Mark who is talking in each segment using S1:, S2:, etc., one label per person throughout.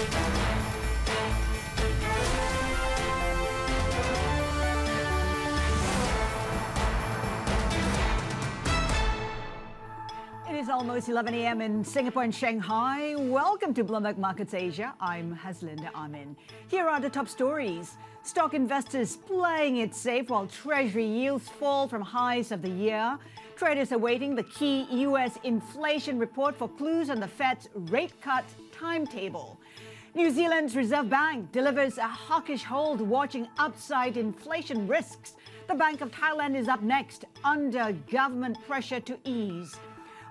S1: It is almost 11 a.m. in Singapore and Shanghai. Welcome to Bloomberg Markets Asia. I'm Haslinda Amin. Here are the top stories. Stock investors playing it safe while Treasury yields fall from highs of the year. Traders are awaiting the key U.S. inflation report for clues on the Fed's rate cut timetable. New Zealand's Reserve Bank delivers a hawkish hold, watching upside inflation risks. The Bank of Thailand is up next, under government pressure to ease.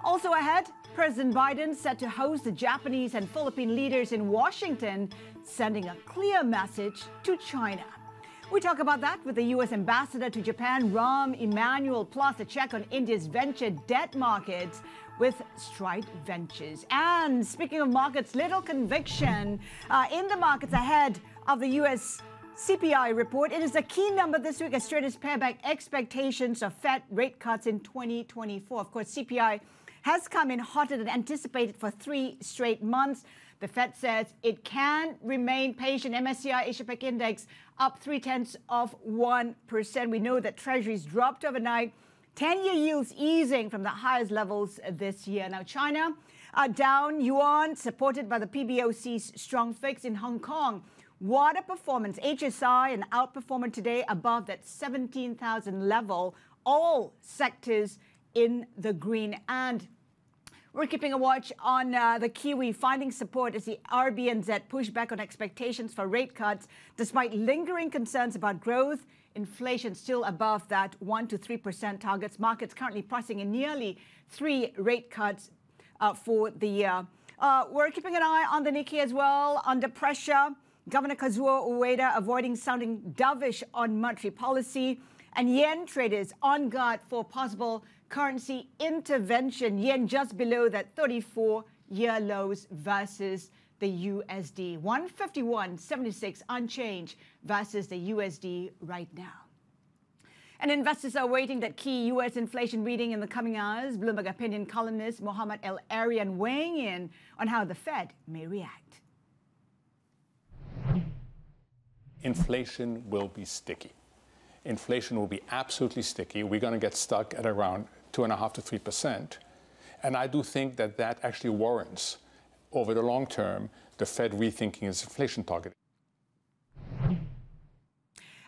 S1: Also ahead, President Biden set to host the Japanese and Philippine leaders in Washington, sending a clear message to China. We talk about that with the U.S. ambassador to Japan, Rahm Emanuel, plus a check on India's venture debt markets with Stride Ventures. And speaking of markets, little conviction in the markets ahead of the U.S. CPI report. It is a key number this week as traders pare back expectations of Fed rate cuts in 2024. Of course, CPI has come in hotter than anticipated for 3 straight months. The Fed says it can remain patient. MSCI Asia Pac Index up 0.3%. We know that treasuries dropped overnight. 10-year yields easing from the highest levels this year. Now, China down, yuan supported by the PBOC's strong fix. In Hong Kong, water performance, HSI, an outperformer today above that 17,000 level. All sectors in the green. And we're keeping a watch on the Kiwi, finding support as the RBNZ pushed back on expectations for rate cuts despite lingering concerns about growth. Inflation still above that 1 to 3% targets. Markets currently pricing in nearly 3 rate cuts for the year. We're keeping an eye on the Nikkei as well, under pressure. Governor Kazuo Ueda avoiding sounding dovish on monetary policy. And yen traders on guard for possible currency intervention. Yen just below that 34-year lows versus the USD. 151.76 unchanged versus the USD right now. And investors are waiting that key U.S. inflation reading in the coming hours. Bloomberg opinion columnist Mohammed El Arian weighing in on how the Fed may react.
S2: Inflation will be sticky. Inflation will be absolutely sticky. We're going to get stuck at around 2.5% to 3%. And I do think that that actually warrants, over the long term, the Fed rethinking its inflation target.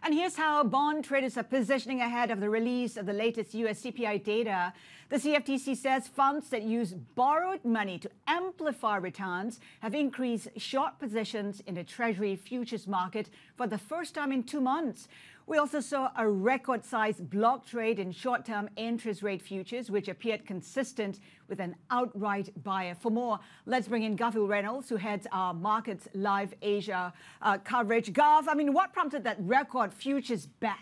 S1: And here's how bond traders are positioning ahead of the release of the latest U.S. CPI data. The CFTC says funds that use borrowed money to amplify returns have increased short positions in the Treasury futures market for the first time in 2 months. We also saw a record-sized block trade in short-term interest rate futures, which appeared consistent with an outright buyer. For more, let's bring in Garfield Reynolds, who heads our Markets Live Asia coverage. Garf, I mean, what prompted that record futures bet?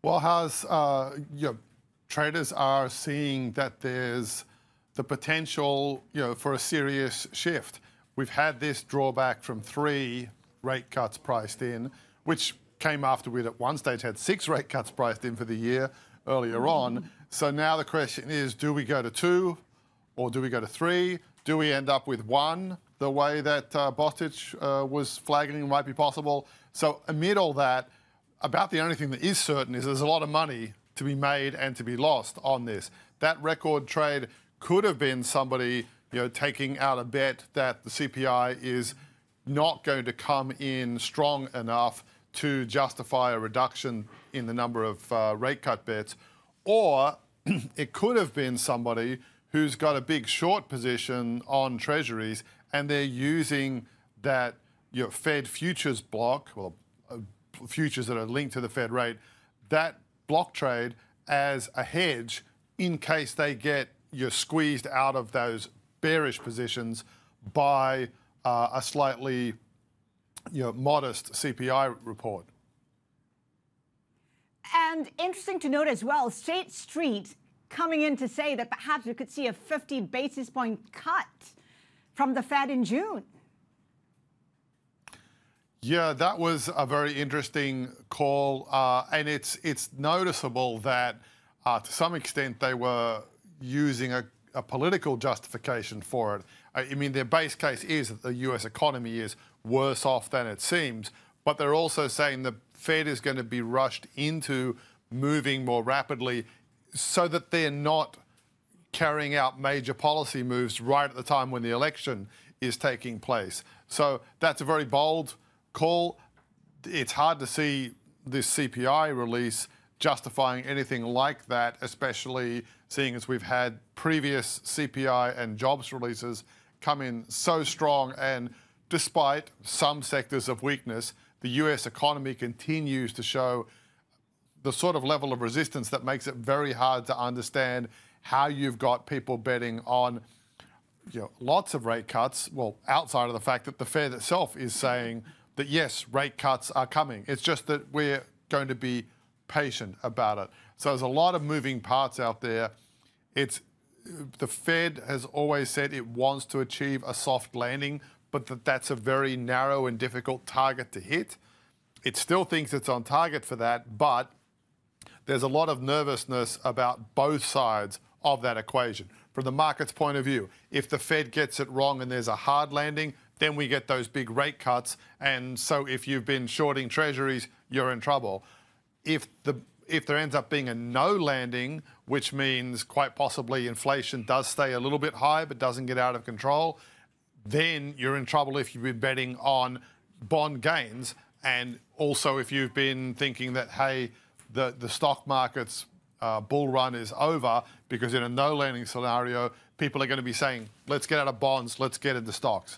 S3: Well, traders are seeing that there's the potential, for a serious shift. We've had this drawback from 3 rate cuts priced in, which came after we'd at one stage had 6 rate cuts priced in for the year earlier on. So now the question is, do we go to 2 or do we go to 3? Do we end up with 1, the way that Bostich was flagging might be possible? So amid all that, about the only thing that is certain is there's a lot of money to be made and to be lost on this. That record trade could have been somebody, taking out a bet that the CPI is not going to come in strong enough to justify a reduction in the number of rate cut bets. Or it could have been somebody who's got a big short position on treasuries and they're using that Fed futures block, well, futures that are linked to the Fed rate, that block trade as a hedge in case they get squeezed out of those bearish positions by a slightly modest CPI report.
S1: And interesting to note as well, State Street coming in to say that perhaps we could see a 50 basis point cut from the Fed in June.
S3: Yeah, that was a very interesting call, and it's noticeable that to some extent they were using a political justification for it. I mean, their base case is that the US economy is worse off than it seems, but they're also saying the Fed is going to be rushed into moving more rapidly so that they're not carrying out major policy moves right at the time when the election is taking place. So that's a very bold call. It's hard to see this CPI release justifying anything like that, especially seeing as we've had previous CPI and jobs releases come in so strong, and despite some sectors of weakness, the US economy continues to show the sort of level of resistance that makes it very hard to understand how you've got people betting on lots of rate cuts, well, outside of the fact that the Fed itself is saying that, yes, rate cuts are coming. It's just that we're going to be patient about it. So there's a lot of moving parts out there. The Fed has always said it wants to achieve a soft landing, but that's a very narrow and difficult target to hit. It still thinks it's on target for that, but there's a lot of nervousness about both sides of that equation. From the market's point of view, if the Fed gets it wrong and there's a hard landing, then we get those big rate cuts. And so if you've been shorting treasuries, you're in trouble. If there ends up being a no landing, which means quite possibly inflation does stay a little bit high but doesn't get out of control, then you're in trouble if you've been betting on bond gains. And also if you've been thinking that, hey, the stock market's bull run is over, because in a no landing scenario, people are going to be saying, let's get out of bonds, let's get into stocks.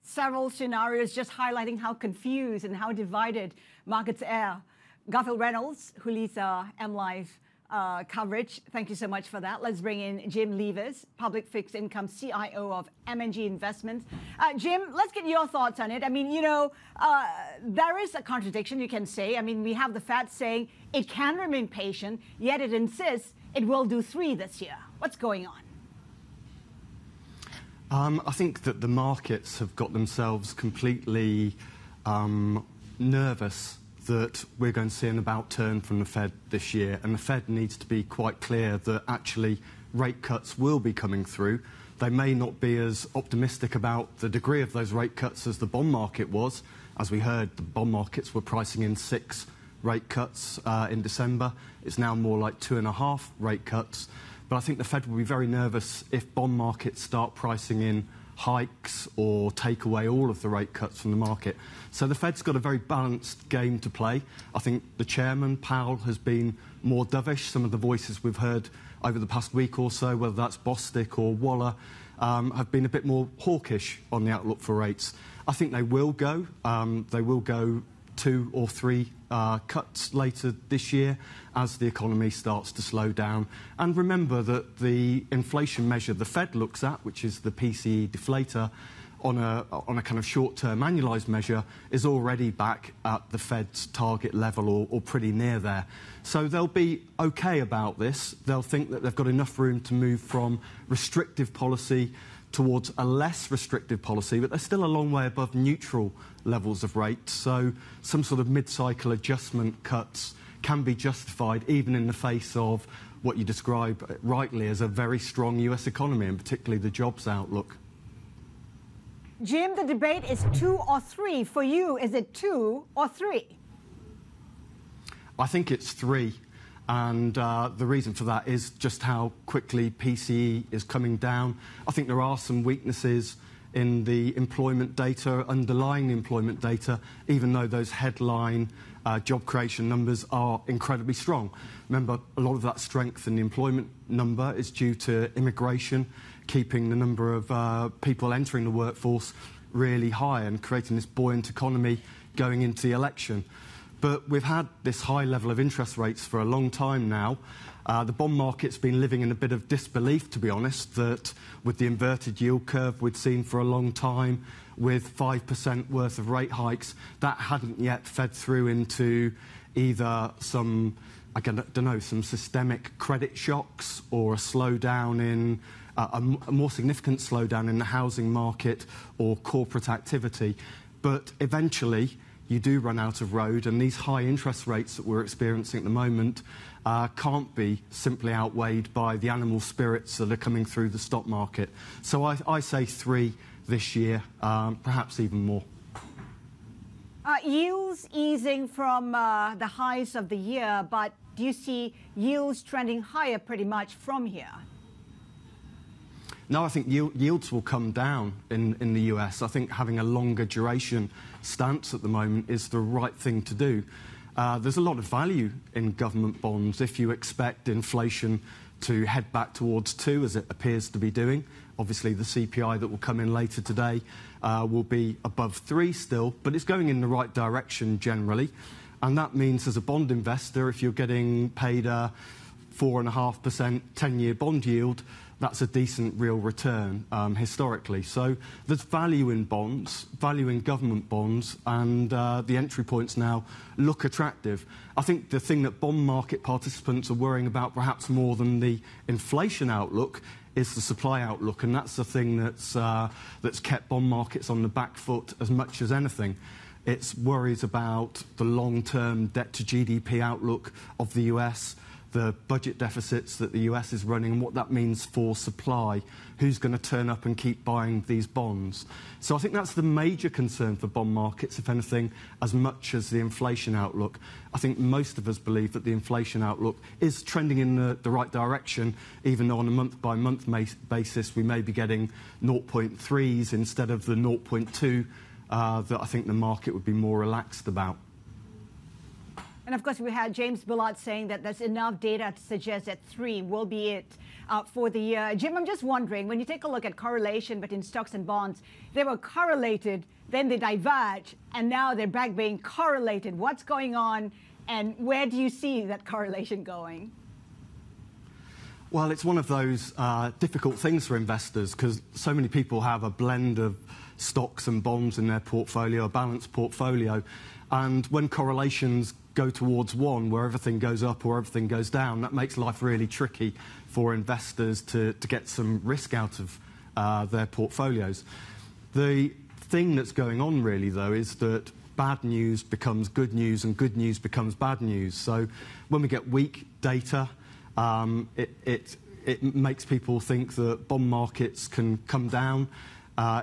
S1: Several scenarios just highlighting how confused and how divided markets are. Garfield Reynolds, who leads our MLive coverage, thank you so much for that. Let's bring in Jim Levers, Public Fixed Income CIO of M&G Investments. Jim, let's get your thoughts on it. I mean, there is a contradiction, you can say. I mean, we have the Fed saying it can remain patient, yet it insists it will do 3 this year. What's going on?
S4: I think that the markets have got themselves completely nervous that we're going to see an about turn from the Fed this year, and the Fed needs to be quite clear that actually rate cuts will be coming through. They may not be as optimistic about the degree of those rate cuts as the bond market was. As we heard, the bond markets were pricing in 6 rate cuts in December. It's now more like 2.5 rate cuts. But I think the Fed will be very nervous if bond markets start pricing in hikes or take away all of the rate cuts from the market. So the Fed's got a very balanced game to play. I think the chairman, Powell, has been more dovish. Some of the voices we've heard over the past week or so, whether that's Bostic or Waller, have been a bit more hawkish on the outlook for rates. I think they will go. 2 or 3 cuts later this year as the economy starts to slow down. And remember that the inflation measure the Fed looks at, which is the PCE deflator, on a kind of short-term annualised measure, is already back at the Fed's target level or pretty near there. So they'll be OK about this. They'll think that they've got enough room to move from restrictive policy towards a less restrictive policy, but they're still a long way above neutral levels of rates. So some sort of mid-cycle adjustment cuts can be justified even in the face of what you describe rightly as a very strong US economy, and particularly the jobs outlook.
S1: Jim, the debate is 2 or 3. For you, is it 2 or 3?
S4: I think it's 3. And the reason for that is just how quickly PCE is coming down. I think there are some weaknesses in the employment data, underlying the employment data, even though those headline job creation numbers are incredibly strong. Remember, a lot of that strength in the employment number is due to immigration, keeping the number of people entering the workforce really high and creating this buoyant economy going into the election. But we've had this high level of interest rates for a long time now. The bond market's been living in a bit of disbelief, to be honest, that with the inverted yield curve we'd seen for a long time, with 5% worth of rate hikes, that hadn't yet fed through into either some, I don't know, some systemic credit shocks or a slowdown in a more significant slowdown in the housing market or corporate activity. But eventually, you do run out of road, and these high interest rates that we're experiencing at the moment can't be simply outweighed by the animal spirits that are coming through the stock market. So I say 3 this year, perhaps even more.
S1: Yields easing from the highs of the year, but do you see yields trending higher pretty much from here?
S4: No, I think yields will come down in the US. I think having a longer duration stance at the moment is the right thing to do. There's a lot of value in government bonds if you expect inflation to head back towards 2, as it appears to be doing. Obviously, the CPI that will come in later today will be above 3 still, but it's going in the right direction generally. And that means as a bond investor, if you're getting paid a 4.5% 10-year bond yield, that's a decent real return historically. So there's value in bonds, value in government bonds, and the entry points now look attractive. I think the thing that bond market participants are worrying about perhaps more than the inflation outlook is the supply outlook, and that's the thing that's kept bond markets on the back foot as much as anything. It's worries about the long-term debt to GDP outlook of the US, the budget deficits that the US is running, and what that means for supply. Who's going to turn up and keep buying these bonds? So I think that's the major concern for bond markets, if anything, as much as the inflation outlook. I think most of us believe that the inflation outlook is trending in the right direction, even though on a month-by-month basis we may be getting 0.3s instead of the 0.2 that I think the market would be more relaxed about.
S1: And of course, we had James Bullard saying that there's enough data to suggest that 3 will be it for the year. Jim, I'm just wondering, when you take a look at correlation between stocks and bonds, they were correlated, then they diverge, and now they're back being correlated. What's going on, and where do you see that correlation going?
S4: Well, it's one of those difficult things for investors because so many people have a blend of stocks and bonds in their portfolio, a balanced portfolio. And when correlations go towards one, where everything goes up or everything goes down, that makes life really tricky for investors to get some risk out of their portfolios. The thing that's going on really, though, is that bad news becomes good news and good news becomes bad news. So when we get weak data, it makes people think that bond markets can come down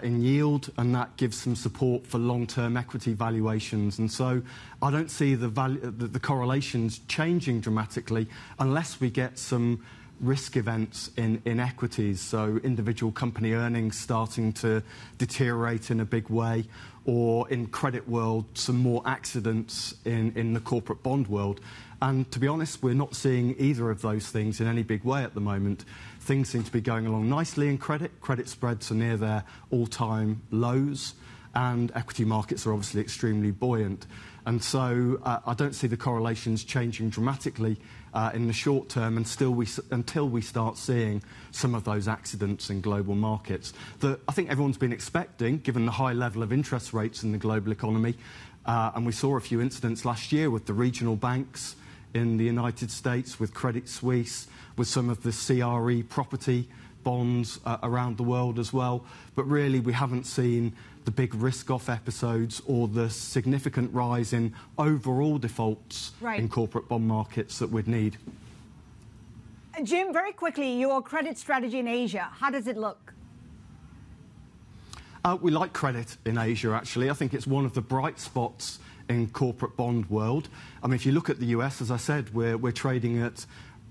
S4: in yield, and that gives some support for long-term equity valuations. And so I don't see the correlations changing dramatically unless we get some risk events in equities, so individual company earnings starting to deteriorate in a big way, or in credit world, some more accidents in the corporate bond world. And to be honest, we're not seeing either of those things in any big way at the moment. Things seem to be going along nicely in credit. Credit spreads are near their all-time lows, and equity markets are obviously extremely buoyant. And so I don't see the correlations changing dramatically in the short term until we start seeing some of those accidents in global markets that I think everyone's been expecting, given the high level of interest rates in the global economy. And we saw a few incidents last year with the regional banks in the United States, with Credit Suisse, with some of the CRE property bonds around the world as well. But really, we haven't seen the big risk-off episodes or the significant rise in overall defaults in corporate bond markets that we'd need.
S1: Jim, very quickly, your credit strategy in Asia, how does it look?
S4: We like credit in Asia, actually. I think it's one of the bright spots in corporate bond world. I mean, if you look at the US, as I said, we're trading at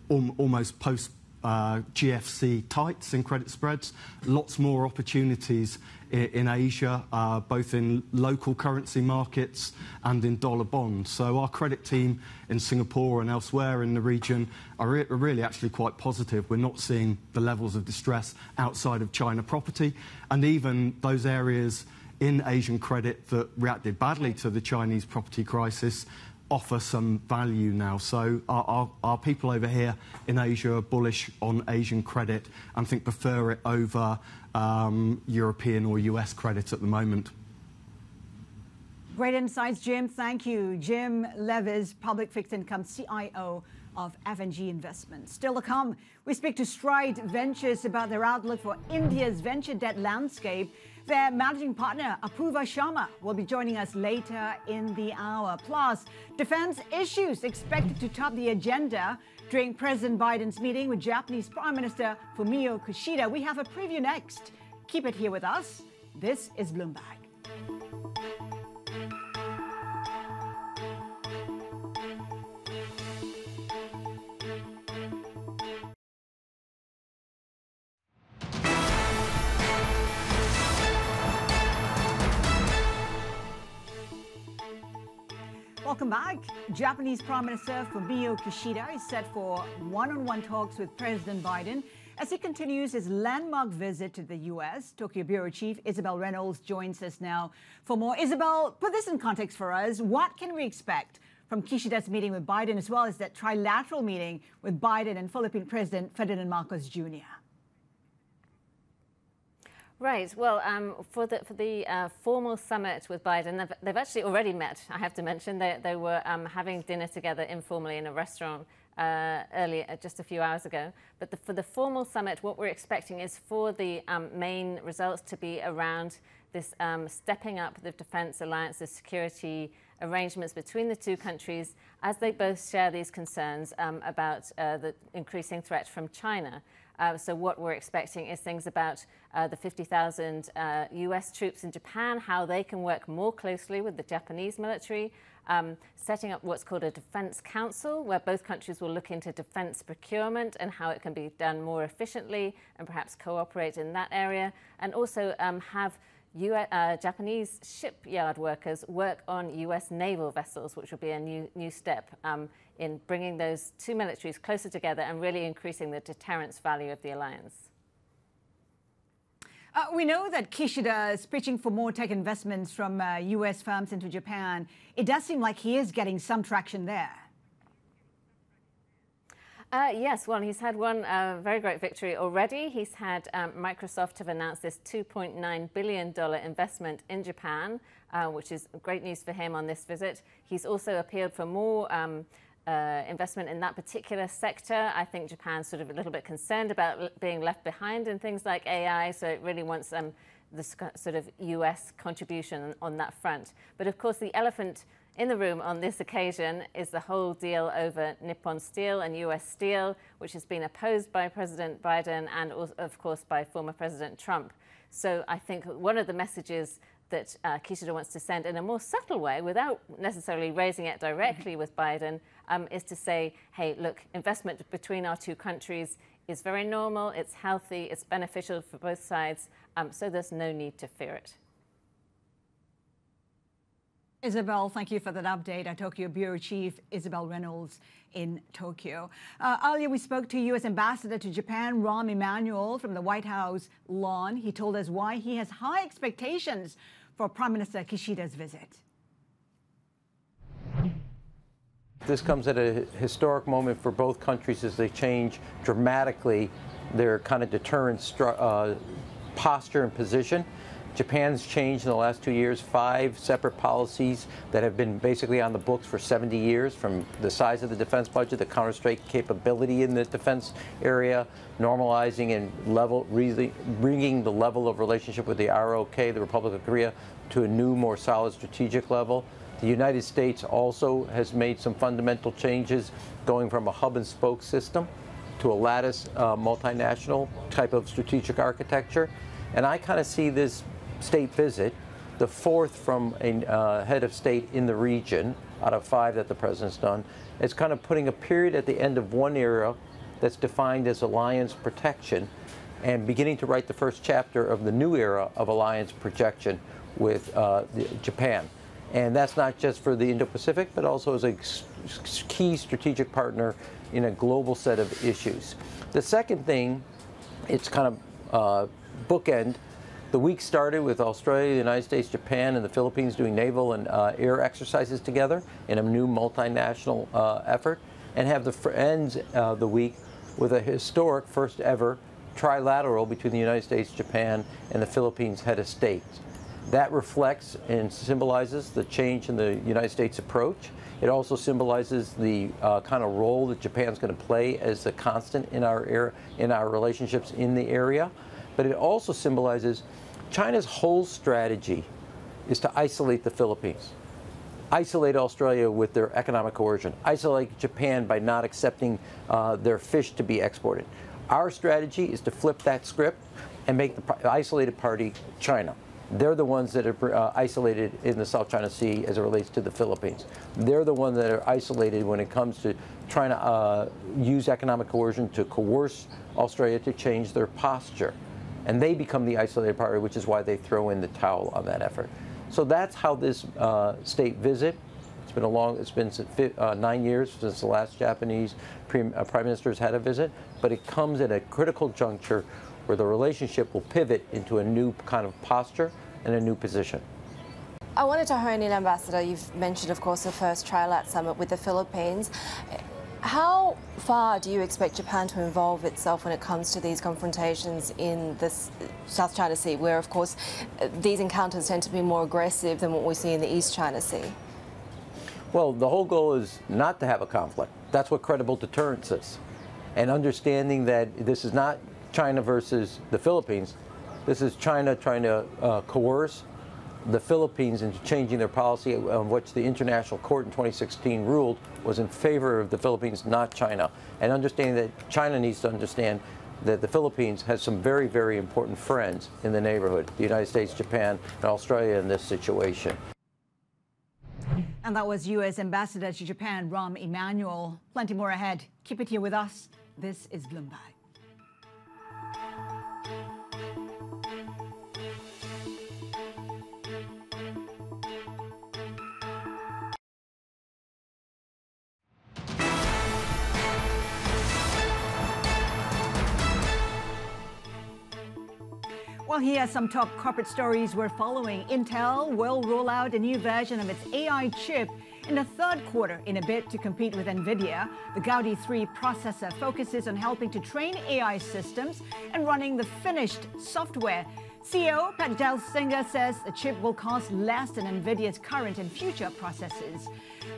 S4: almost post GFC tights in credit spreads. Lots more opportunities in Asia, both in local currency markets and in dollar bonds. So our credit team in Singapore and elsewhere in the region are really actually quite positive. We're not seeing the levels of distress outside of China property, and even those areas in Asian credit that reacted badly to the Chinese property crisis offer some value now. So our people over here in Asia are bullish on Asian credit and think prefer it over European or US credit at the moment.
S1: Great insights, Jim. Thank you. Jim Levis, Public Fixed Income CIO of F&G Investments. Still to come, we speak to Stride Ventures about their outlook for India's venture debt landscape. Their managing partner, Apurva Sharma, will be joining us later in the hour. Plus, defense issues expected to top the agenda during President Biden's meeting with Japanese Prime Minister Fumio Kishida. We have a preview next. Keep it here with us. This is Bloomberg. Welcome back. Japanese Prime Minister Fumio Kishida is set for one-on-one talks with President Biden as he continues his landmark visit to the U.S. Tokyo Bureau Chief Isabel Reynolds joins us now for more. Isabel, put this in context for us. What can we expect from Kishida's meeting with Biden, as well as that trilateral meeting with Biden and Philippine President Ferdinand Marcos Jr.?
S5: Right. Well, for the formal summit with Biden, they've actually already met. I have to mention they were having dinner together informally in a restaurant earlier, just a few hours ago. But for the formal summit, what we're expecting is for the main results to be around this stepping up the defense alliance, the security arrangements between the two countries, as they both share these concerns about the increasing threat from China. So what we're expecting is things about the 50,000 US troops in Japan, how they can work more closely with the Japanese military, setting up what's called a defense council, where both countries will look into defense procurement and how it can be done more efficiently and perhaps cooperate in that area, and also have Japanese shipyard workers work on US naval vessels, which will be a new step in bringing those two militaries closer together and really increasing the deterrence value of the alliance.
S1: We know that Kishida is pitching for more tech investments from US firms into Japan. It does seem like he is getting some traction there.
S5: Yes, well, he's had one very great victory already. He's had Microsoft have announced this $2.9 billion investment in Japan, which is great news for him on this visit. He's also appealed for more investment in that particular sector. I think Japan's sort of a little bit concerned about being left behind in things like AI, so it really wants this sort of US contribution on that front. But of course, the elephant in the room on this occasion is the whole deal over Nippon Steel and US Steel, which has been opposed by President Biden and, of course, by former President Trump. So I think one of the messages that Kishida wants to send in a more subtle way, without necessarily raising it directly with Biden, is to say, hey, look, investment between our two countries is very normal, it's healthy, it's beneficial for both sides, so there's no need to fear it.
S1: Isabel, thank you for that update. Our Tokyo Bureau Chief, Isabel Reynolds in Tokyo. Earlier, we spoke to U.S. Ambassador to Japan, Rahm Emanuel, from the White House lawn. He told us why he has high expectations for Prime Minister Kishida's visit.
S6: This comes at a historic moment for both countries as they change dramatically their kind of deterrence posture and position. Japan's changed in the last 2 years 5 separate policies that have been basically on the books for 70 years, from the size of the defense budget, the counter-strike capability in the defense area, normalizing and bringing the level of relationship with the ROK, the Republic of Korea, to a new, more solid strategic level. The United States also has made some fundamental changes, going from a hub-and-spoke system to a lattice multinational type of strategic architecture. And I kind of see this state visit, the 4th from a head of state in the region out of 5 that the president's done, as kind of putting a period at the end of one era that's defined as alliance protection and beginning to write the first chapter of the new era of alliance projection with Japan. And that's not just for the Indo-Pacific, but also as a key strategic partner in a global set of issues. The second thing, it's kind of bookend. The week started with Australia, the United States, Japan, and the Philippines doing naval and air exercises together in a new multinational effort, and have the ends the week with a historic first ever trilateral between the United States, Japan, and the Philippines head of state. That reflects and symbolizes the change in the United States approach. It also symbolizes the kind of role that Japan's going to play as a constant in our relationships in the area. But it also symbolizes China's whole strategy is to isolate the Philippines, isolate Australia with their economic coercion, isolate Japan by not accepting their fish to be exported. Our strategy is to flip that script and make the isolated party China. They're the ones that are isolated in the South China Sea as it relates to the Philippines. They're the ones that are isolated when it comes to trying to use economic coercion to coerce Australia to change their posture. And they become the isolated party, which is why they throw in the towel on that effort. So that's how this state visit. It's been 9 years since the last Japanese prime ministers had a visit, but it comes at a critical juncture where the relationship will pivot into a new kind of posture and a new position.
S7: I wanted to hone in, Ambassador. You've mentioned, of course, the first trilateral summit with the Philippines. How far do you expect Japan to involve itself when it comes to these confrontations in the South China Sea, where, of course, these encounters tend to be more aggressive than what we see in the East China Sea?
S6: Well, the whole goal is not to have a conflict. That's what credible deterrence is. And understanding that this is not China versus the Philippines. This is China trying to coerce the Philippines into changing their policy, on which the International Court in 2016 ruled was in favor of the Philippines, not China. And understanding that China needs to understand that the Philippines has some very, very important friends in the neighborhood, the United States, Japan, and Australia in this situation.
S1: And that was U.S. Ambassador to Japan, Rahm Emanuel. Plenty more ahead. Keep it here with us. This is Bloomberg. Well, here are some top corporate stories we're following. Intel will roll out a new version of its AI chip in the third quarter in a bid to compete with NVIDIA. The Gaudi 3 processor focuses on helping to train AI systems and running the finished software. CEO Pat Gelsinger says the chip will cost less than NVIDIA's current and future processors.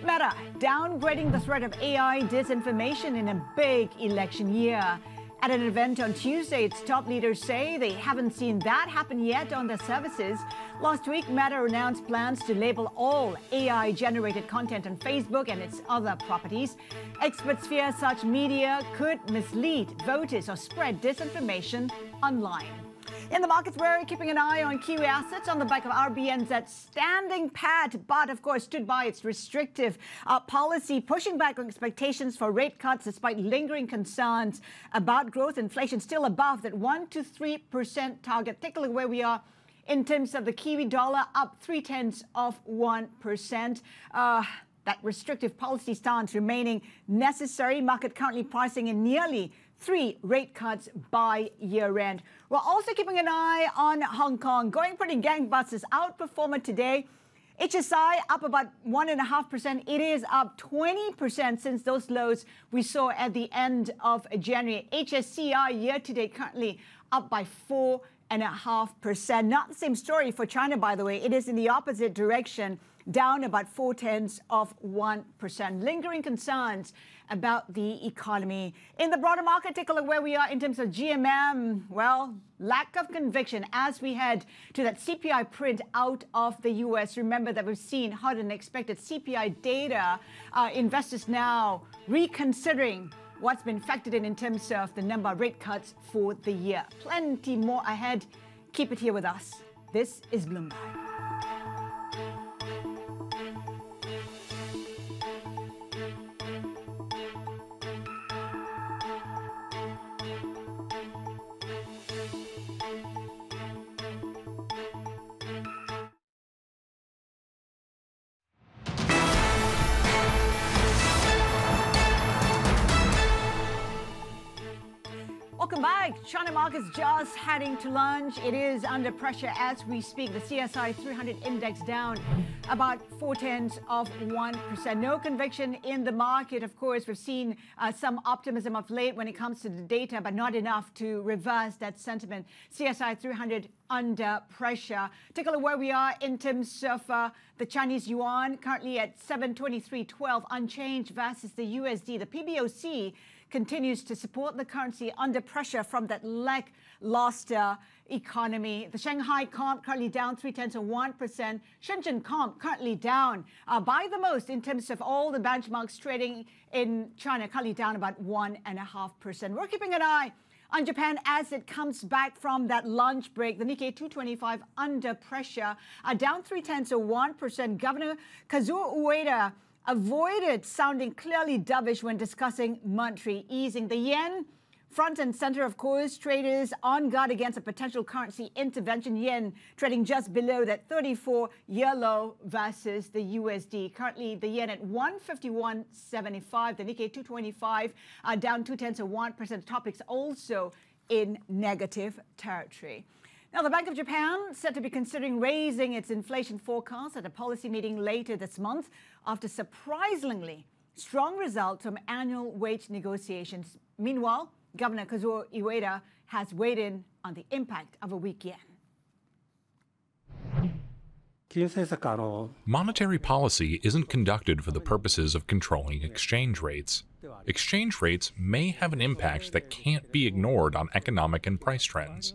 S1: Meta downgrading the threat of AI disinformation in a big election year. At an event on Tuesday, its top leaders say they haven't seen that happen yet on their services. Last week, Meta announced plans to label all AI-generated content on Facebook and its other properties. Experts fear such media could mislead voters or spread disinformation online. In the markets, we're keeping an eye on Kiwi assets on the back of RBNZ standing pat, but of course stood by its restrictive policy, pushing back on expectations for rate cuts despite lingering concerns about growth. Inflation still above that 1 to 3% target. Take a look where we are in terms of the Kiwi dollar, up 0.3%. That restrictive policy stance remaining necessary. Market currently pricing in nearly 3 rate cuts by year end. We're also keeping an eye on Hong Kong, going pretty gangbusters. Outperformer today. HSI up about 1.5%. It is up 20% since those lows we saw at the end of January. HSCI year to date currently up by 4.5%. Not the same story for China, by the way. It is in the opposite direction, down about 0.4%. Lingering concerns about the economy. In the broader market, take a look where we are in terms of GMM. Well, lack of conviction as we head to that CPI print out of the U.S. Remember that we've seen hotter than expected CPI data. Investors now reconsidering what's been factored in terms of the number of rate cuts for the year. Plenty more ahead. Keep it here with us. This is Bloomberg. Welcome back. China markets just heading to lunch. It is under pressure as we speak. The CSI 300 index down about 0.4%. No conviction in the market. Of course, we've seen some optimism of late when it comes to the data, but not enough to reverse that sentiment. CSI 300 under pressure. Take a look where we are in terms of the Chinese yuan, currently at 723.12, unchanged versus the USD. The PBOC continues to support the currency under pressure from that lackluster economy. The Shanghai comp currently down 0.3%. Shenzhen comp currently down by the most in terms of all the benchmarks trading in China, currently down about 1.5%. We're keeping an eye on Japan as it comes back from that lunch break. The Nikkei 225 under pressure, down 0.3%. Governor Kazuo Ueda avoided sounding clearly dovish when discussing monetary easing. The yen, front and center, of course, traders on guard against a potential currency intervention. Yen trading just below that 34-year low versus the USD. Currently, the yen at 151.75. The Nikkei 225 down 0.2%. Topics also in negative territory. Now, the Bank of Japan said to be considering raising its inflation forecast at a policy meeting later this month after surprisingly strong results from annual wage negotiations. Meanwhile, Governor Kazuo Ueda has weighed in on the impact of a weak yen.
S8: Monetary policy isn't conducted for the purposes of controlling exchange rates. Exchange rates may have an impact that can't be ignored on economic and price trends.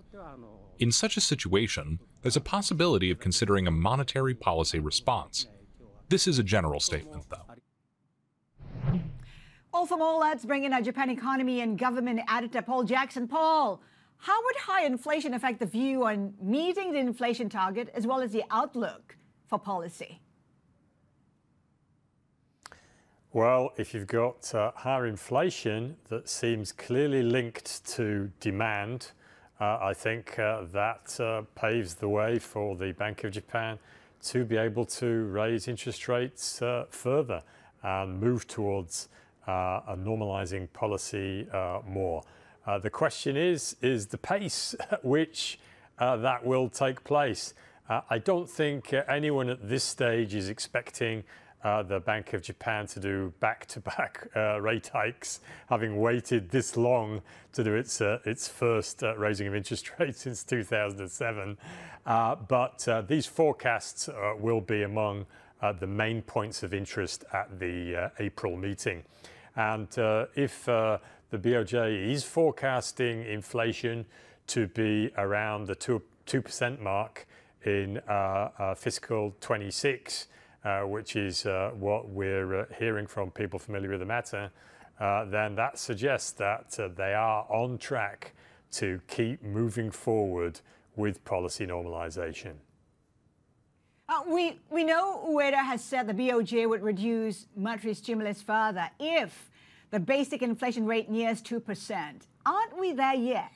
S8: In such a situation, there's a possibility of considering a monetary policy response. This is a general statement, though.
S1: All for more, let's bring in our Japan economy and government editor, Paul Jackson. Paul, how would high inflation affect the view on meeting the inflation target as well as the outlook for policy?
S9: Well, if you've got higher inflation that seems clearly linked to demand, I think that paves the way for the Bank of Japan to be able to raise interest rates further and move towards a normalizing policy more. The question is the pace at which that will take place. I don't think anyone at this stage is expecting the Bank of Japan to do back-to-back rate hikes, having waited this long to do its first raising of interest rates since 2007. But these forecasts will be among the main points of interest at the April meeting. And if the BOJ is forecasting inflation to be around the 2% mark in fiscal 26, which is what we're hearing from people familiar with the matter, then that suggests that they are on track to keep moving forward with policy normalization.
S1: We know Ueda has said the BOJ would reduce monetary stimulus further if the basic inflation rate nears 2%. Aren't we there yet?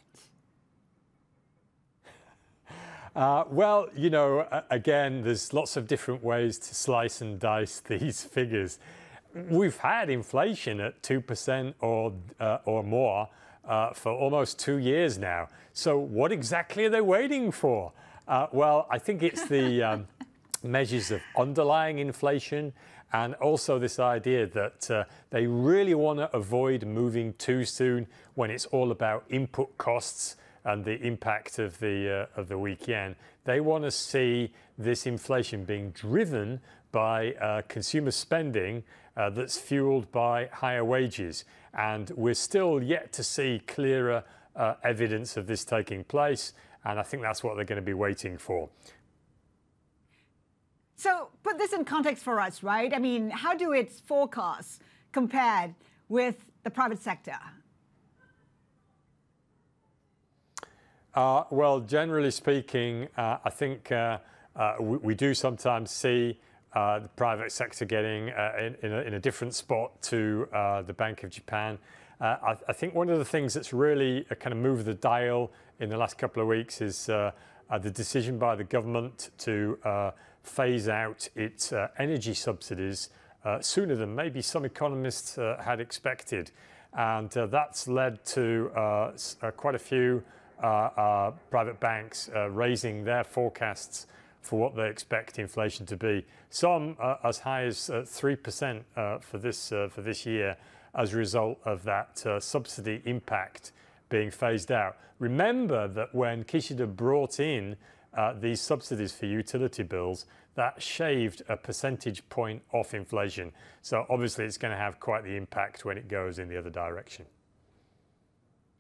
S9: Well, you know, again, there's lots of different ways to slice and dice these figures. We've had inflation at 2% or more for almost 2 years now. So what exactly are they waiting for? Well, I think it's the measures of underlying inflation and also this idea that they really want to avoid moving too soon when it's all about input costs and the impact of the weak yen. They want to see this inflation being driven by consumer spending that's fueled by higher wages. And we're still yet to see clearer evidence of this taking place. And I think that's what they're going to be waiting for.
S1: So put this in context for us, right? I mean, how do its forecasts compare with the private sector?
S9: Well, generally speaking, I think we do sometimes see the private sector getting in a different spot to the Bank of Japan. I think one of the things that's really kind of moved the dial in the last couple of weeks is the decision by the government to phase out its energy subsidies sooner than maybe some economists had expected. And that's led to quite a few private banks raising their forecasts for what they expect inflation to be. Some as high as 3% for this year as a result of that subsidy impact being phased out. Remember that when Kishida brought in these subsidies for utility bills, that shaved a percentage point off inflation. So obviously it's going to have quite the impact when it goes in the other direction.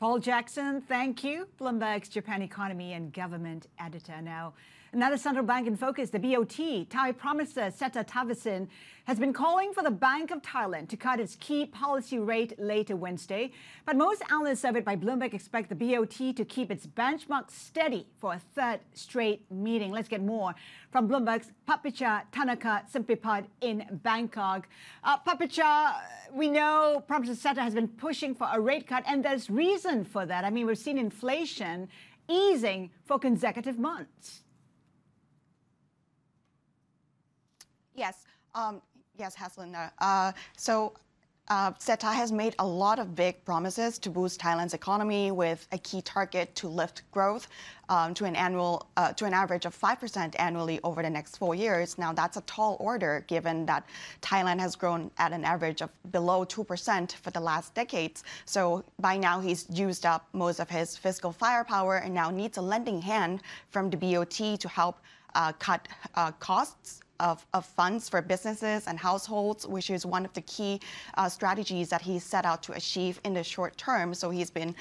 S1: Paul Jackson, thank you. Bloomberg's Japan economy and government editor. Now, another central bank in focus, the BOT. Thai Prime Minister Seta Thavisin has been calling for the Bank of Thailand to cut its key policy rate later Wednesday. But most analysts surveyed by Bloomberg expect the BOT to keep its benchmark steady for a third straight meeting. Let's get more from Bloomberg's Papicha Tanaka Simpipad in Bangkok. Papicha, we know Prime Minister Seta has been pushing for a rate cut, and there's reason for that. I mean, we've seen inflation easing for consecutive months.
S10: Yes. Yes, Haslinda. Seta has made a lot of big promises to boost Thailand's economy, with a key target to lift growth to an average of 5% annually over the next 4 years. Now, that's a tall order, given that Thailand has grown at an average of below 2% for the last decades. So by now, he's used up most of his fiscal firepower and now needs a lending hand from the BOT to help cut costs of funds for businesses and households, which is one of the key strategies that he set out to achieve in the short term. So he's been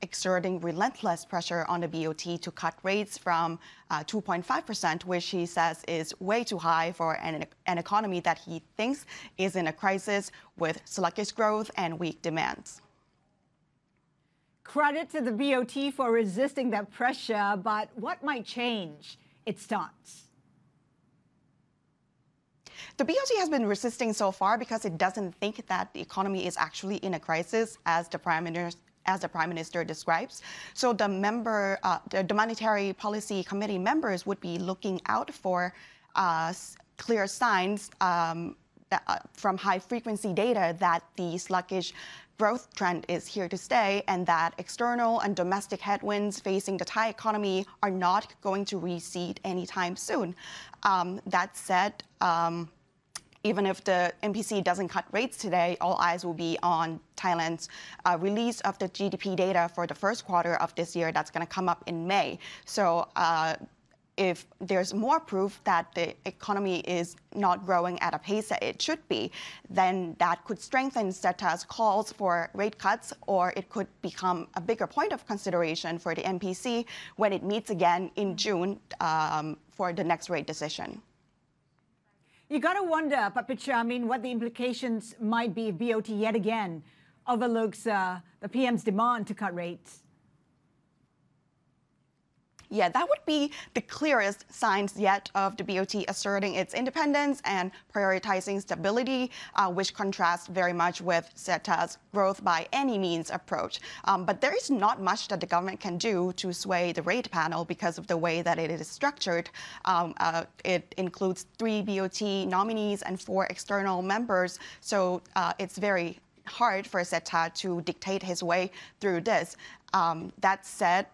S10: exerting relentless pressure on the BOT to cut rates from 2.5%, which he says is way too high for an economy that he thinks is in a crisis with sluggish growth and weak demands.
S1: Credit to the BOT for resisting that pressure, but what might change its stance?
S10: The BOT has been resisting so far because it doesn't think that the economy is actually in a crisis, as the Prime Minister describes. So the Monetary Policy Committee members would be looking out for clear signs from high-frequency data that the sluggish growth trend is here to stay, and that external and domestic headwinds facing the Thai economy are not going to recede anytime soon. That said, even if the MPC doesn't cut rates today, all eyes will be on Thailand's release of the GDP data for the first quarter of this year. That's going to come up in May. So if there's more proof that the economy is not growing at a pace that it should be, then that could strengthen Seta's calls for rate cuts, or it could become a bigger point of consideration for the MPC when it meets again in June for the next rate decision.
S1: You got to wonder, Papicha, I mean, what the implications might be if BOT yet again overlooks the PM's demand to cut rates.
S10: Yeah, that would be the clearest signs yet of the BOT asserting its independence and prioritizing stability, which contrasts very much with Seta's growth by any means approach. But there is not much that the government can do to sway the rate panel because of the way that it is structured. It includes 3 BOT nominees and 4 external members, so it's very hard for Seta to dictate his way through this. That said,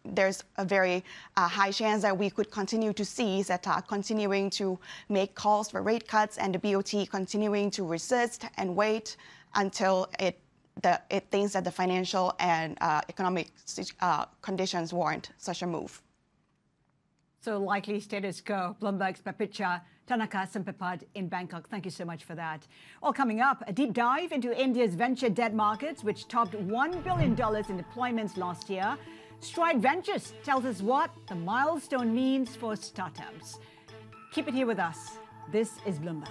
S10: there's a very high chance that we could continue to see Seta continuing to make calls for rate cuts and the BOT continuing to resist and wait until it thinks that the financial and economic conditions warrant such a move.
S1: So likely status quo. Bloomberg's Papicha Tanaka Simpipad in Bangkok. Thank you so much for that. Well, coming up, a deep dive into India's venture debt markets, which topped $1 billion in deployments last year. Stride Ventures tells us what the milestone means for startups. Keep it here with us. This is Bloomberg.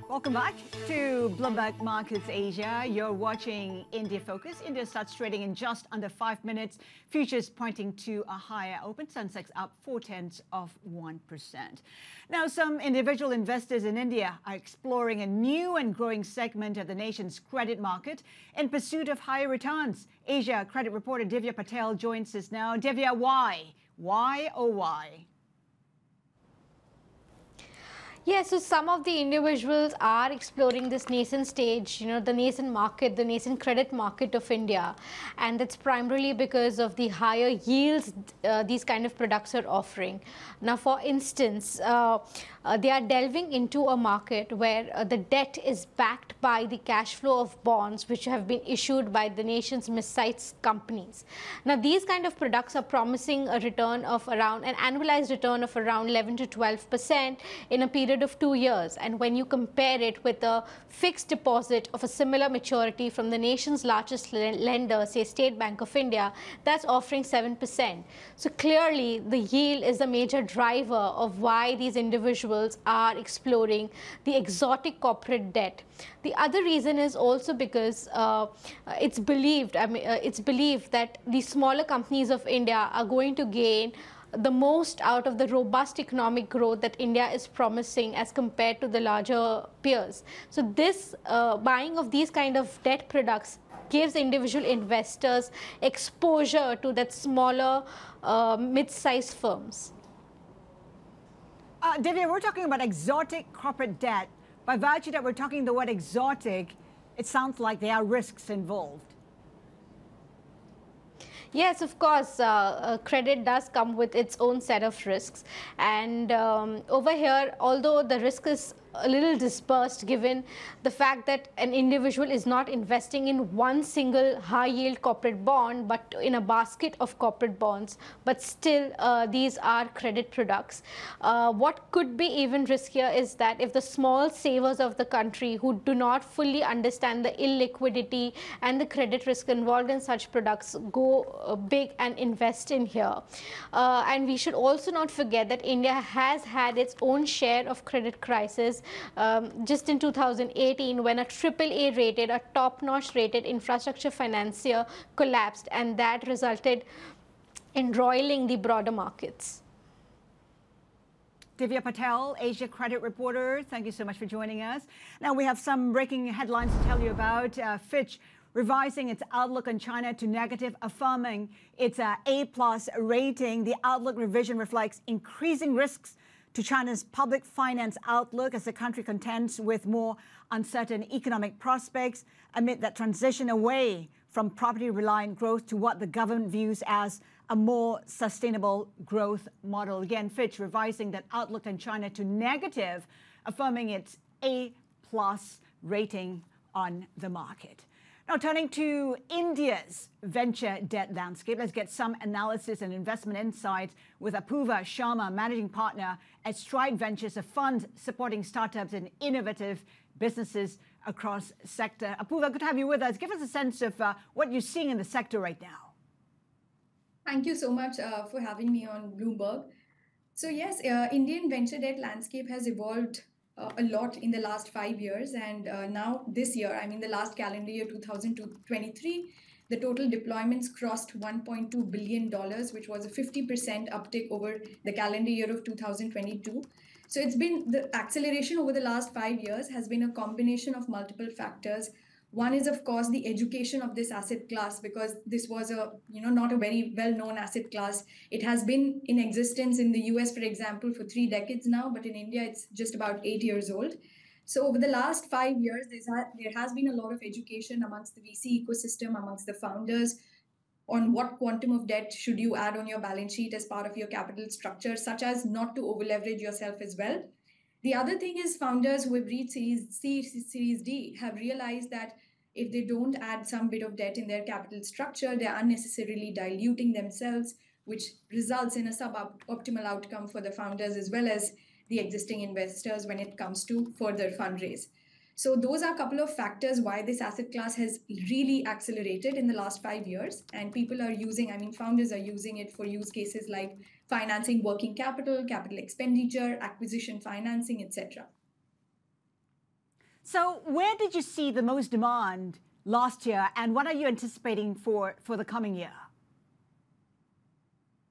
S1: Welcome back to Bloomberg Markets Asia. You're watching India Focus. India starts trading in just under 5 minutes. Futures pointing to a higher open. Sensex up 0.4%. Now, some individual investors in India are exploring a new and growing segment of the nation's credit market in pursuit of higher returns. Asia credit reporter Divya Patel joins us now. Divya, why? Why, oh why?
S11: Yeah, so some of the individuals are exploring this nascent stage, the nascent market, the nascent credit market of India. And that's primarily because of the higher yields these kind of products are offering. Now, for instance, they are delving into a market where the debt is backed by the cash flow of bonds which have been issued by the nation's mid-sized companies. Now, these kind of products are promising a return of around an annualized return of around 11 to 12% in a period of 2 years. And when you compare it with a fixed deposit of a similar maturity from the nation's largest lender, say State Bank of India, that's offering 7%. So clearly, the yield is a major driver of why these individuals are exploring the exotic corporate debt. The other reason is also because it's believed that the smaller companies of India are going to gain the most out of the robust economic growth that India is promising as compared to the larger peers. So this buying of these kind of debt products gives individual investors exposure to that smaller mid-sized firms.
S1: Divya, we're talking about exotic corporate debt. By virtue that we're talking the word exotic, it sounds like there are risks involved.
S11: Yes, of course, credit does come with its own set of risks. And over here, although the risk is a little dispersed given the fact that an individual is not investing in one single high yield corporate bond but in a basket of corporate bonds, but still these are credit products. What could be even riskier is that if the small savers of the country who do not fully understand the illiquidity and the credit risk involved in such products go big and invest in here. And we should also not forget that India has had its own share of credit crisis. Just in 2018, when a AAA rated, a top-notch rated infrastructure financier collapsed, and that resulted in roiling the broader markets.
S1: Divya Patel, Asia credit reporter, thank you so much for joining us. Now we have some breaking headlines to tell you about. Fitch revising its outlook on China to negative, affirming its A+ rating. The outlook revision reflects increasing risks to China's public finance outlook as the country contends with more uncertain economic prospects amid that transition away from property-reliant growth to what the government views as a more sustainable growth model. Again, Fitch revising that outlook on China to negative, affirming its A+ rating on the market. Now, turning to India's venture debt landscape, let's get some analysis and investment insights with Apurva Sharma, managing partner at Stride Ventures, a fund supporting startups and innovative businesses across sector. Apurva, good to have you with us. Give us a sense of what you're seeing in the sector right now.
S12: Thank you so much for having me on Bloomberg. So yes, Indian venture debt landscape has evolved a lot in the last 5 years, and now this year, I mean the last calendar year 2023, the total deployments crossed $1.2 billion, which was a 50% uptick over the calendar year of 2022. So it's been the acceleration over the last 5 years has been a combination of multiple factors. One is, of course, the education of this asset class, because this was not a very well-known asset class. It has been in existence in the US, for example, for 3 decades now, but in India, it's just about 8 years old. So over the last 5 years, there has been a lot of education amongst the VC ecosystem, amongst the founders, on what quantum of debt should you add on your balance sheet as part of your capital structure, such as not to over-leverage yourself as well. The other thing is founders who have reached Series C, Series D have realized that if they don't add some bit of debt in their capital structure, they're unnecessarily diluting themselves, which results in a suboptimal outcome for the founders as well as the existing investors when it comes to further fundraise. So those are a couple of factors why this asset class has really accelerated in the last 5 years. And people are founders are using it for use cases like financing working capital, capital expenditure, acquisition financing, etc.
S1: So where did you see the most demand last year, and what are you anticipating for the coming year?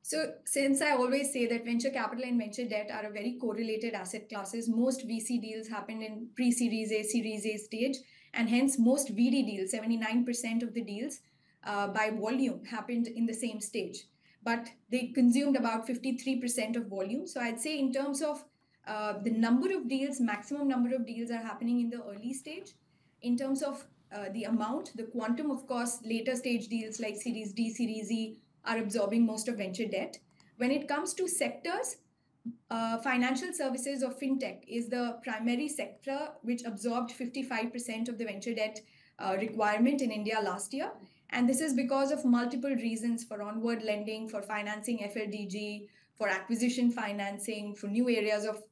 S12: So since I always say that venture capital and venture debt are a very correlated asset classes, most VC deals happened in pre-Series A, Series A stage, and hence most VD deals, 79% of the deals by volume happened in the same stage. But they consumed about 53% of volume. So I'd say in terms of the number of deals, maximum number of deals are happening in the early stage. In terms of the amount, the quantum, of course, later stage deals like Series D, Series E are absorbing most of venture debt. When it comes to sectors, financial services or fintech is the primary sector which absorbed 55% of the venture debt requirement in India last year. And this is because of multiple reasons: for onward lending, for financing FLDG, for acquisition financing, for new areas of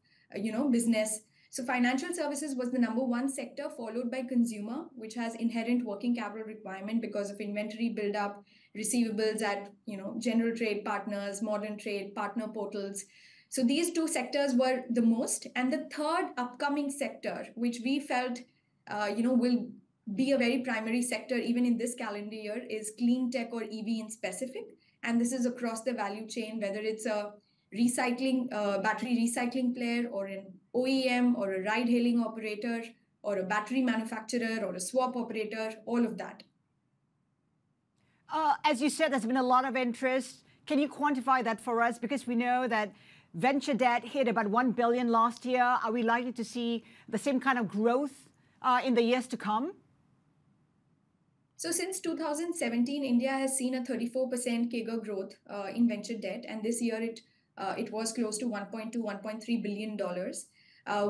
S12: business. So financial services was the number one sector, followed by consumer, which has inherent working capital requirement because of inventory buildup, receivables at general trade partners, modern trade, partner portals. So these two sectors were the most. And the third upcoming sector, which we felt will be a very primary sector even in this calendar year, is clean tech or EV in specific. And this is across the value chain, whether it's a battery recycling player, or an OEM, or a ride-hailing operator, or a battery manufacturer, or a swap operator, all of that.
S1: As you said, there's been a lot of interest. Can you quantify that for us? Because we know that venture debt hit about $1 billion last year. Are we likely to see the same kind of growth in the years to come?
S12: So since 2017, India has seen a 34% CAGR growth in venture debt, and this year it was close to $1.3 billion.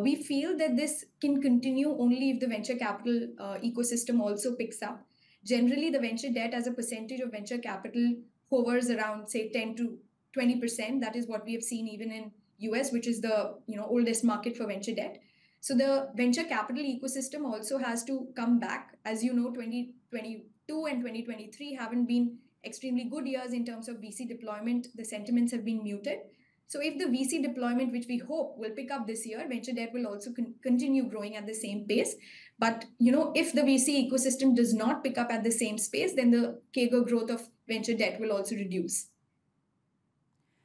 S12: We feel that this can continue only if the venture capital ecosystem also picks up. Generally, the venture debt as a percentage of venture capital hovers around, say, 10 to 20%. That is what we have seen even in US, which is the oldest market for venture debt. So the venture capital ecosystem also has to come back. As you know, 2022 and 2023 haven't been extremely good years in terms of VC deployment. The sentiments have been muted. So if the VC deployment, which we hope will pick up this year, venture debt will also continue growing at the same pace. But if the VC ecosystem does not pick up at the same pace, then the CAGR growth of venture debt will also reduce.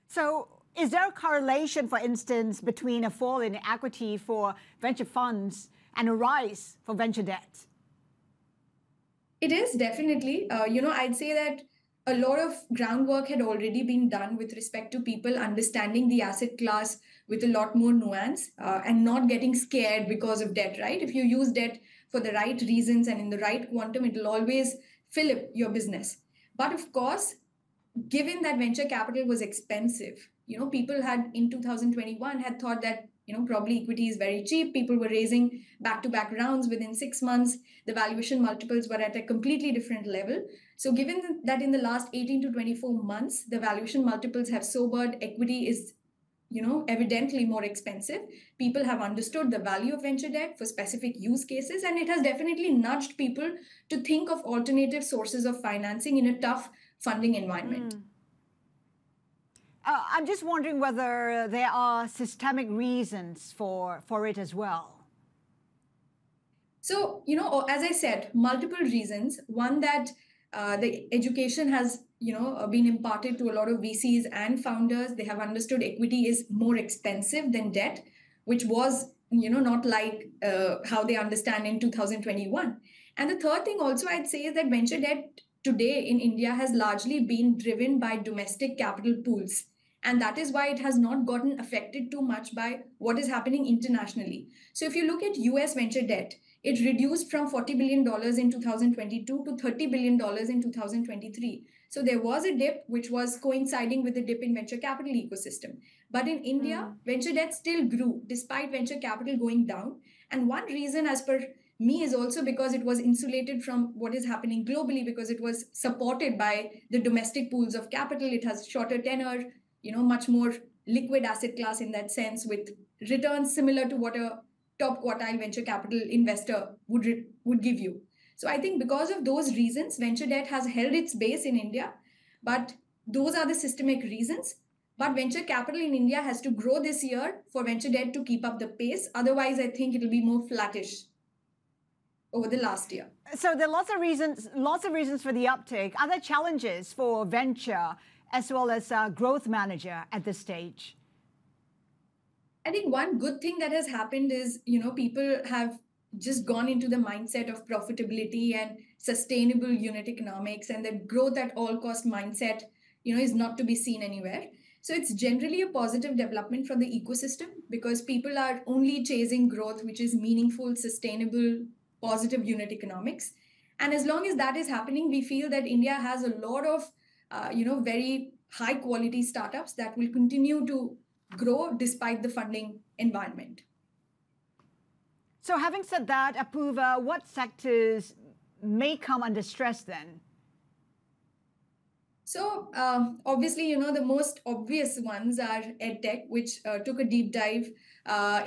S1: So is there a correlation, for instance, between a fall in equity for venture funds and a rise for venture debt?
S12: It is definitely. I'd say that a lot of groundwork had already been done with respect to people understanding the asset class with a lot more nuance and not getting scared because of debt, right? If you use debt for the right reasons and in the right quantum, it will always fill up your business. But of course, given that venture capital was expensive, people had in 2021 had thought that probably equity is very cheap. People were raising back-to-back rounds within 6 months. The valuation multiples were at a completely different level. So given that in the last 18 to 24 months, the valuation multiples have sobered, equity is evidently more expensive. People have understood the value of venture debt for specific use cases, and it has definitely nudged people to think of alternative sources of financing in a tough funding environment.
S1: I'm just wondering whether there are systemic reasons for it as well.
S12: So, as I said, multiple reasons. One, that the education has, been imparted to a lot of VCs and founders. They have understood equity is more expensive than debt, which was, not like how they understand in 2021. And the third thing also I'd say is that venture debt today in India has largely been driven by domestic capital pools. And that is why it has not gotten affected too much by what is happening internationally. So if you look at US venture debt, it reduced from $40 billion in 2022 to $30 billion in 2023. So there was a dip which was coinciding with the dip in venture capital ecosystem. But in India, venture debt still grew despite venture capital going down. And one reason, as per me, is also because it was insulated from what is happening globally, because it was supported by the domestic pools of capital. It has shorter tenor, much more liquid asset class in that sense, with returns similar to what a top quartile venture capital investor would give you. So I think because of those reasons, venture debt has held its base in India, but those are the systemic reasons. But venture capital in India has to grow this year for venture debt to keep up the pace. Otherwise, I think it'll be more flattish over the last year.
S1: So there are lots of reasons for the uptake. Are there challenges for venture as well as growth manager at this stage?
S12: I think one good thing that has happened is, people have just gone into the mindset of profitability and sustainable unit economics, and that growth at all cost mindset, is not to be seen anywhere. So it's generally a positive development for the ecosystem, because people are only chasing growth, which is meaningful, sustainable, positive unit economics. And as long as that is happening, we feel that India has a lot of, very high quality startups that will continue to grow despite the funding environment.
S1: So having said that, Apurva, what sectors may come under stress then?
S12: So obviously, the most obvious ones are EdTech, which took a deep dive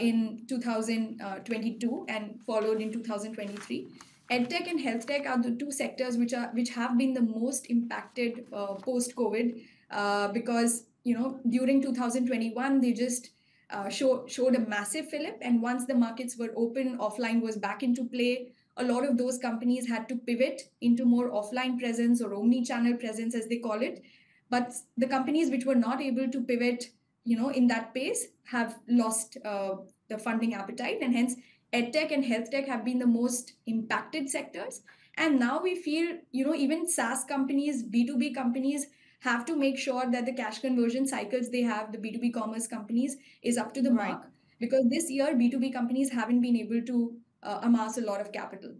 S12: in 2022 and followed in 2023. EdTech and health tech are the two sectors which have been the most impacted post-COVID because during 2021 they just showed a massive fillip, and once the markets were open, offline was back into play. A lot of those companies had to pivot into more offline presence or omni-channel presence, as they call it. But the companies which were not able to pivot, in that pace have lost the funding appetite, and hence EdTech and health tech have been the most impacted sectors. And now we feel, even SaaS companies, B2B companies have to make sure that the cash conversion cycles they have, the B2B commerce companies, is up to the mark. Because this year, B2B companies haven't been able to amass a lot of capital.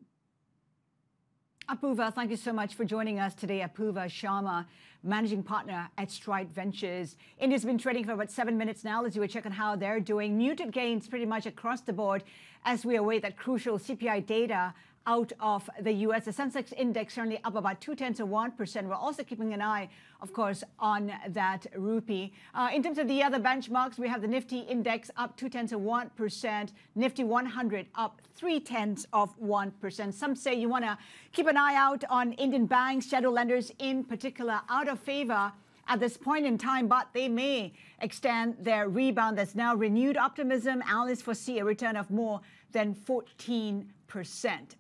S1: Apurva, thank you so much for joining us today. Apurva Sharma, managing partner at Stride Ventures. India's been trading for about 7 minutes now. Let's do a check on how they're doing. Muted gains pretty much across the board as we await that crucial CPI data out of the U.S. The Sensex index currently up about 0.2%. We're also keeping an eye, of course, on that rupee. In terms of the other benchmarks, we have the Nifty index up 0.2%, Nifty 100 up 0.3%. Some say you want to keep an eye out on Indian banks, shadow lenders in particular, out of favor at this point in time, but they may extend their rebound. There's now renewed optimism. Analysts foresee a return of more than 14%.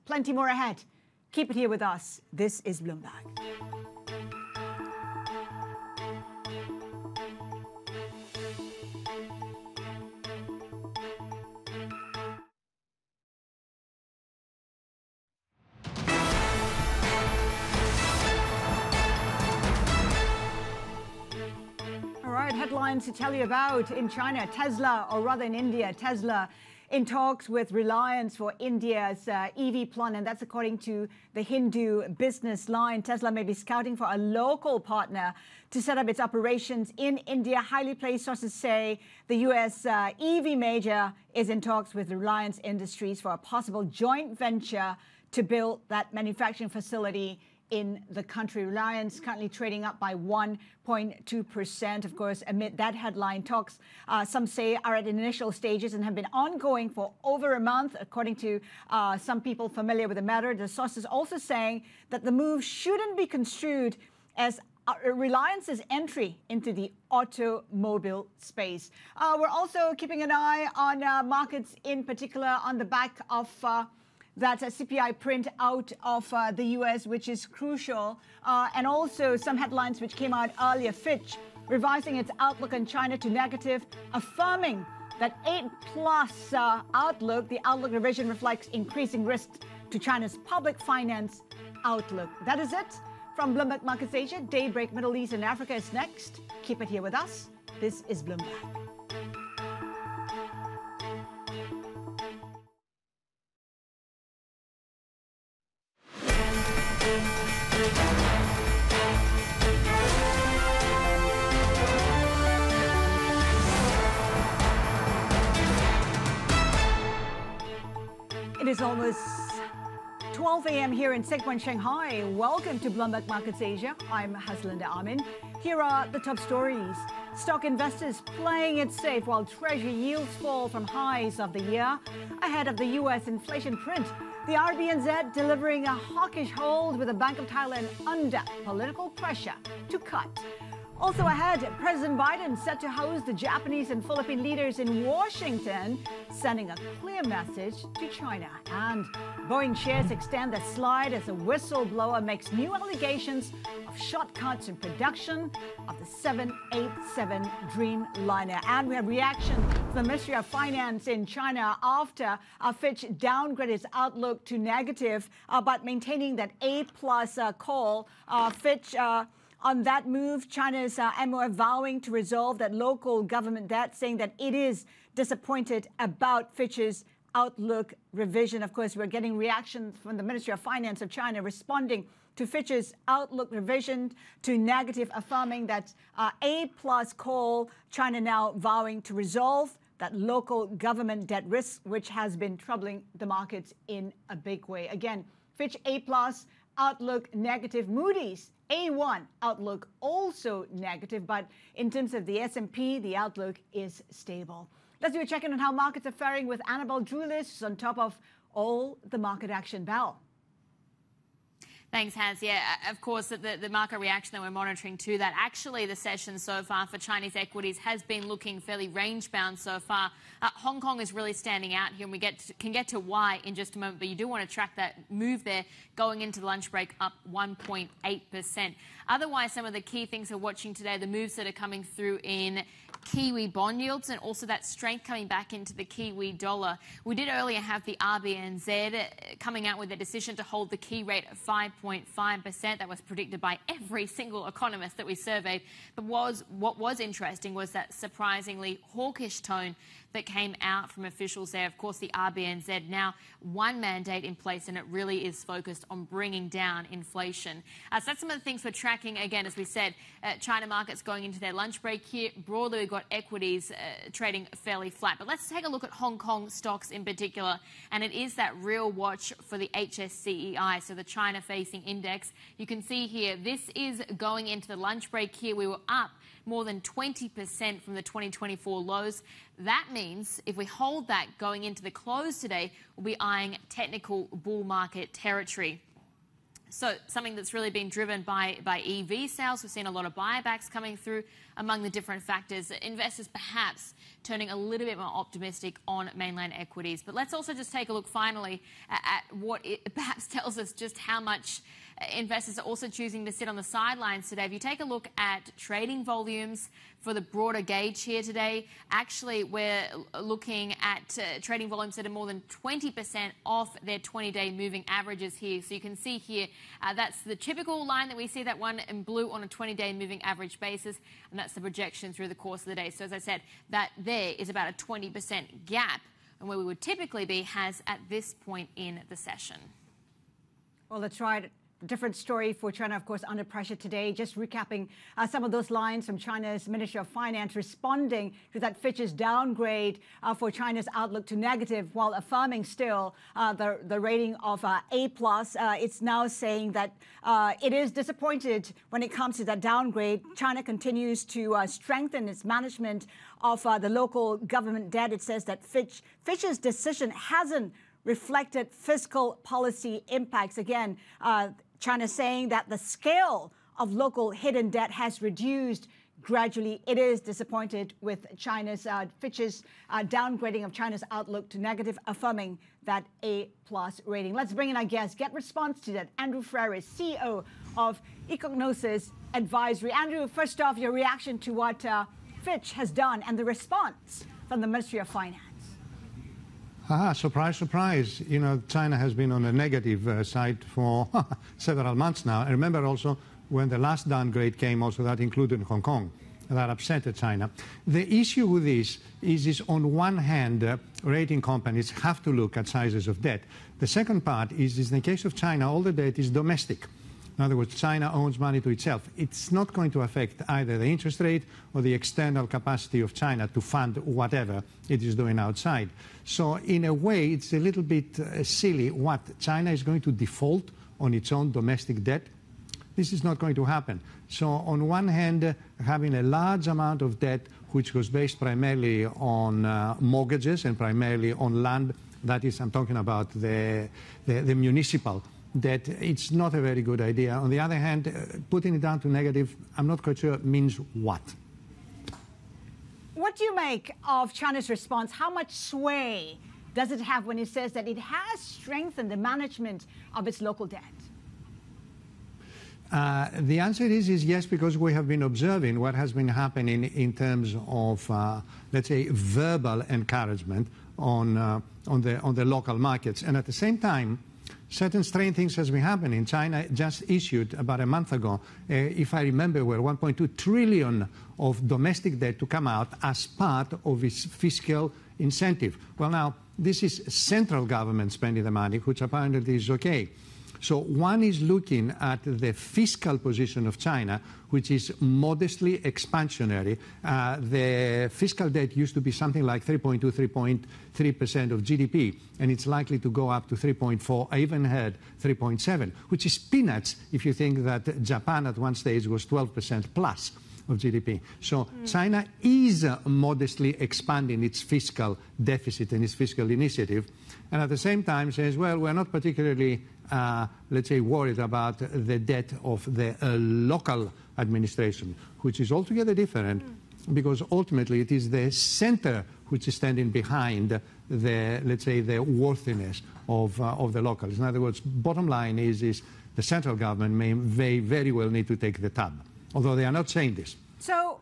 S1: Plenty more ahead. Keep it here with us. This is Bloomberg. All right, headlines to tell you about in China. Tesla, or rather in India, Tesla in talks with Reliance for India's EV plan, and that's according to the Hindu business line. Tesla may be scouting for a local partner to set up its operations in India. Highly placed sources say the U.S. EV major is in talks with Reliance Industries for a possible joint venture to build that manufacturing facility in the country. Reliance currently trading up by 1.2%. Of course, amid that headline, talks, some say, are at initial stages and have been ongoing for over a month, according to some people familiar with the matter. The sources also saying that the move shouldn't be construed as Reliance's entry into the automobile space. We're also keeping an eye on markets, in particular on the back of that CPI print out of the U.S., which is crucial. And also some headlines which came out earlier. Fitch revising its outlook on China to negative, affirming that 8+ outlook. The outlook revision reflects increasing risks to China's public finance outlook. That is it from Bloomberg Markets Asia. Daybreak Middle East and Africa is next. Keep it here with us. This is Bloomberg. It is almost 12 a.m. here in Singapore and Shanghai. Welcome to Bloomberg Markets Asia. I'm Haslinda Amin. Here are the top stories. Stock investors playing it safe while Treasury yields fall from highs of the year ahead of the U.S. inflation print. The RBNZ delivering a hawkish hold with the Bank of Thailand under political pressure to cut. Also ahead, President Biden set to host the Japanese and Philippine leaders in Washington, sending a clear message to China. And Boeing shares extend the slide as a whistleblower makes new allegations of shortcuts in production of the 787 Dreamliner. And we have reaction from the Ministry of Finance in China after Fitch downgraded its outlook to negative, but maintaining that A+ call. Fitch on that move, China's MOF vowing to resolve that local government debt, saying that it is disappointed about Fitch's outlook revision. Of course, we're getting reactions from the Ministry of Finance of China responding to Fitch's outlook revision to negative, affirming that A+ call, China now vowing to resolve that local government debt risk, which has been troubling the markets in a big way. Again, Fitch A+, outlook negative. Moody's A1, outlook also negative. But in terms of the S&P, the outlook is stable. Let's do a check-in on how markets are faring with Annabelle Drulis on top of all the market action. Bell.
S13: Thanks, Haz. Yeah, of course, the market reaction that we're monitoring to that. Actually, the session so far for Chinese equities has been looking fairly range-bound so far. Hong Kong is really standing out here, and we can get to why in just a moment, but you do want to track that move there going into the lunch break up 1.8%. Otherwise, some of the key things we're watching today, the moves that are coming through in Kiwi bond yields and also that strength coming back into the Kiwi dollar. We did earlier have the RBNZ coming out with a decision to hold the key rate at 5.5%. That was predicted by every single economist that we surveyed. But what was interesting was that surprisingly hawkish tone that came out from officials there. Of course, the RBNZ now one mandate in place, and it really is focused on bringing down inflation. So that's some of the things we're tracking. Again, as we said, China markets going into their lunch break here. Broadly, we've got equities trading fairly flat. But let's take a look at Hong Kong stocks in particular, and it is that real watch for the HSCEI, so the China-facing index. You can see here, this is going into the lunch break here. We were up more than 20% from the 2024 lows. That means if we hold that going into the close today, we'll be eyeing technical bull market territory. So something that's really been driven by EV sales. We've seen a lot of buybacks coming through among the different factors. Investors perhaps turning a little bit more optimistic on mainland equities. But let's also just take a look finally at what it perhaps tells us just how much investors are also choosing to sit on the sidelines today. If you take a look at trading volumes for the broader gauge here today, actually we're looking at trading volumes that are more than 20% off their 20-day moving averages here. So you can see here, that's the typical line that we see, that one in blue on a 20-day moving average basis, and that's the projection through the course of the day. So as I said, that there is about a 20% gap, and where we would typically be has at this point in the session.
S1: Well, that's right. Different story for China, of course, under pressure today. Just recapping some of those lines from China's Ministry of Finance responding to that Fitch's downgrade for China's outlook to negative, while affirming still the rating of A+. It's now saying that it is disappointed when it comes to that downgrade. China continues to strengthen its management of the local government debt. It says that Fitch's decision hasn't reflected fiscal policy impacts. Again, China saying that the scale of local hidden debt has reduced gradually. It is disappointed with China's Fitch's downgrading of China's outlook to negative, affirming that A+ rating. Let's bring in our guest, get response to that. Andrew Freris, CEO of Ecognosis Advisory. Andrew, first off, your reaction to what Fitch has done and the response from the Ministry of Finance.
S14: Surprise, surprise. You know, China has been on a negative side for several months now. I remember also when the last downgrade came, also that included Hong Kong. That upset China. The issue with this is on one hand, rating companies have to look at sizes of debt. The second part is in the case of China, all the debt is domestic. In other words, China owns money to itself. It's not going to affect either the interest rate or the external capacity of China to fund whatever it is doing outside. So in a way, it's a little bit silly what China is going to default on its own domestic debt. This is not going to happen. So on one hand, having a large amount of debt, which was based primarily on mortgages and primarily on land, that is, I'm talking about the municipal debt, it's not a very good idea. On the other hand, putting it down to negative, I'm not quite sure means what.
S1: What do you make of China's response? How much sway does it have when it says that it has strengthened the management of its local debt?
S14: The answer is yes, because we have been observing what has been happening in terms of, let's say, verbal encouragement on the local markets. And at the same time, certain strange things has been happening. China just issued about a month ago, if I remember well, 1.2 trillion of domestic debt to come out as part of its fiscal incentive. Well, now, this is central government spending the money, which apparently is okay. So one is looking at the fiscal position of China, which is modestly expansionary. The fiscal debt used to be something like 3.2, 3.3% of GDP, and it's likely to go up to 3.4. I even heard 3.7, which is peanuts if you think that Japan at one stage was 12% plus of GDP. So China is modestly expanding its fiscal deficit and its fiscal initiative, and at the same time says, well, we're not particularly, let's say, worried about the debt of the local administration, which is altogether different because ultimately it is the center which is standing behind the, let's say, the worthiness of the locals. In other words, bottom line is the central government may very well need to take the tab, although they are not saying this.
S1: So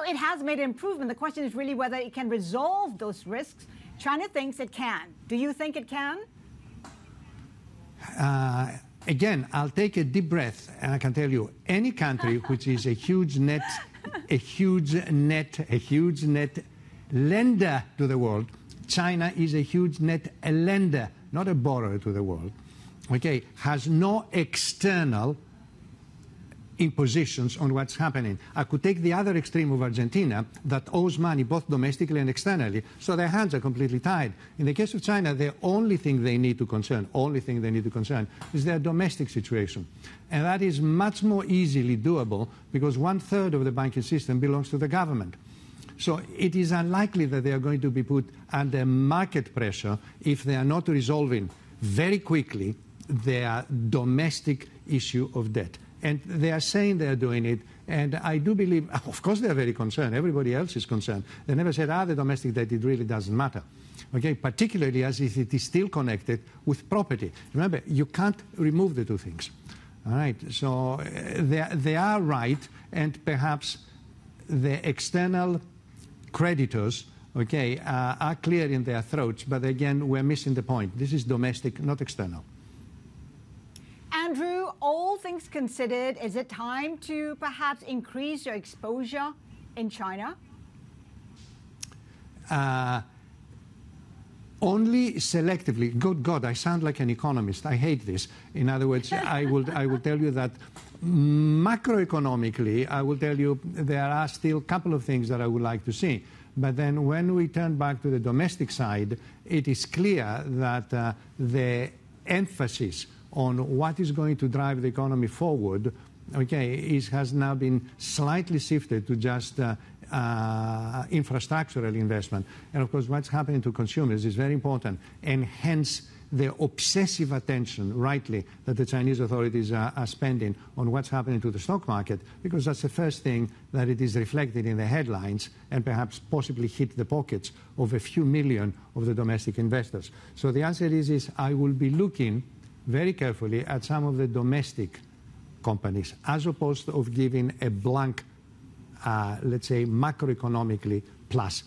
S1: it has made an improvement. The question is really whether it can resolve those risks. China thinks it can. Do you think it can?
S14: Again, I'll take a deep breath, and I can tell you, any country which is a huge net lender to the world, China is a huge net lender, not a borrower to the world, okay, has no external impositions on what's happening. I could take the other extreme of Argentina that owes money both domestically and externally, so their hands are completely tied. In the case of China, the only thing they need to concern is their domestic situation. And that is much more easily doable because 1/3 of the banking system belongs to the government. So it is unlikely that they are going to be put under market pressure if they are not resolving very quickly their domestic issue of debt. And they are saying they are doing it, and I do believe, of course they are very concerned, everybody else is concerned. They never said, the domestic debt, it really doesn't matter. Okay, particularly as if it is still connected with property. Remember, you can't remove the two things. All right, so they are right, and perhaps the external creditors, okay, are clear in their throats, but again, we're missing the point. This is domestic, not external.
S1: Andrew, all things considered, is it time to perhaps increase your exposure in China?
S14: Only selectively. Good God, I sound like an economist. I hate this. In other words, I will tell you that macroeconomically, I will tell you there are still a couple of things that I would like to see. But then when we turn back to the domestic side, it is clear that the emphasis on what is going to drive the economy forward, okay, has now been slightly shifted to just infrastructural investment. And of course, what's happening to consumers is very important, and hence the obsessive attention, rightly, that the Chinese authorities are spending on what's happening to the stock market, because that's the first thing that it is reflected in the headlines and perhaps possibly hit the pockets of a few million of the domestic investors. So the answer is I will be looking very carefully at some of the domestic companies, as opposed to giving a blank, let's say, macroeconomically plus.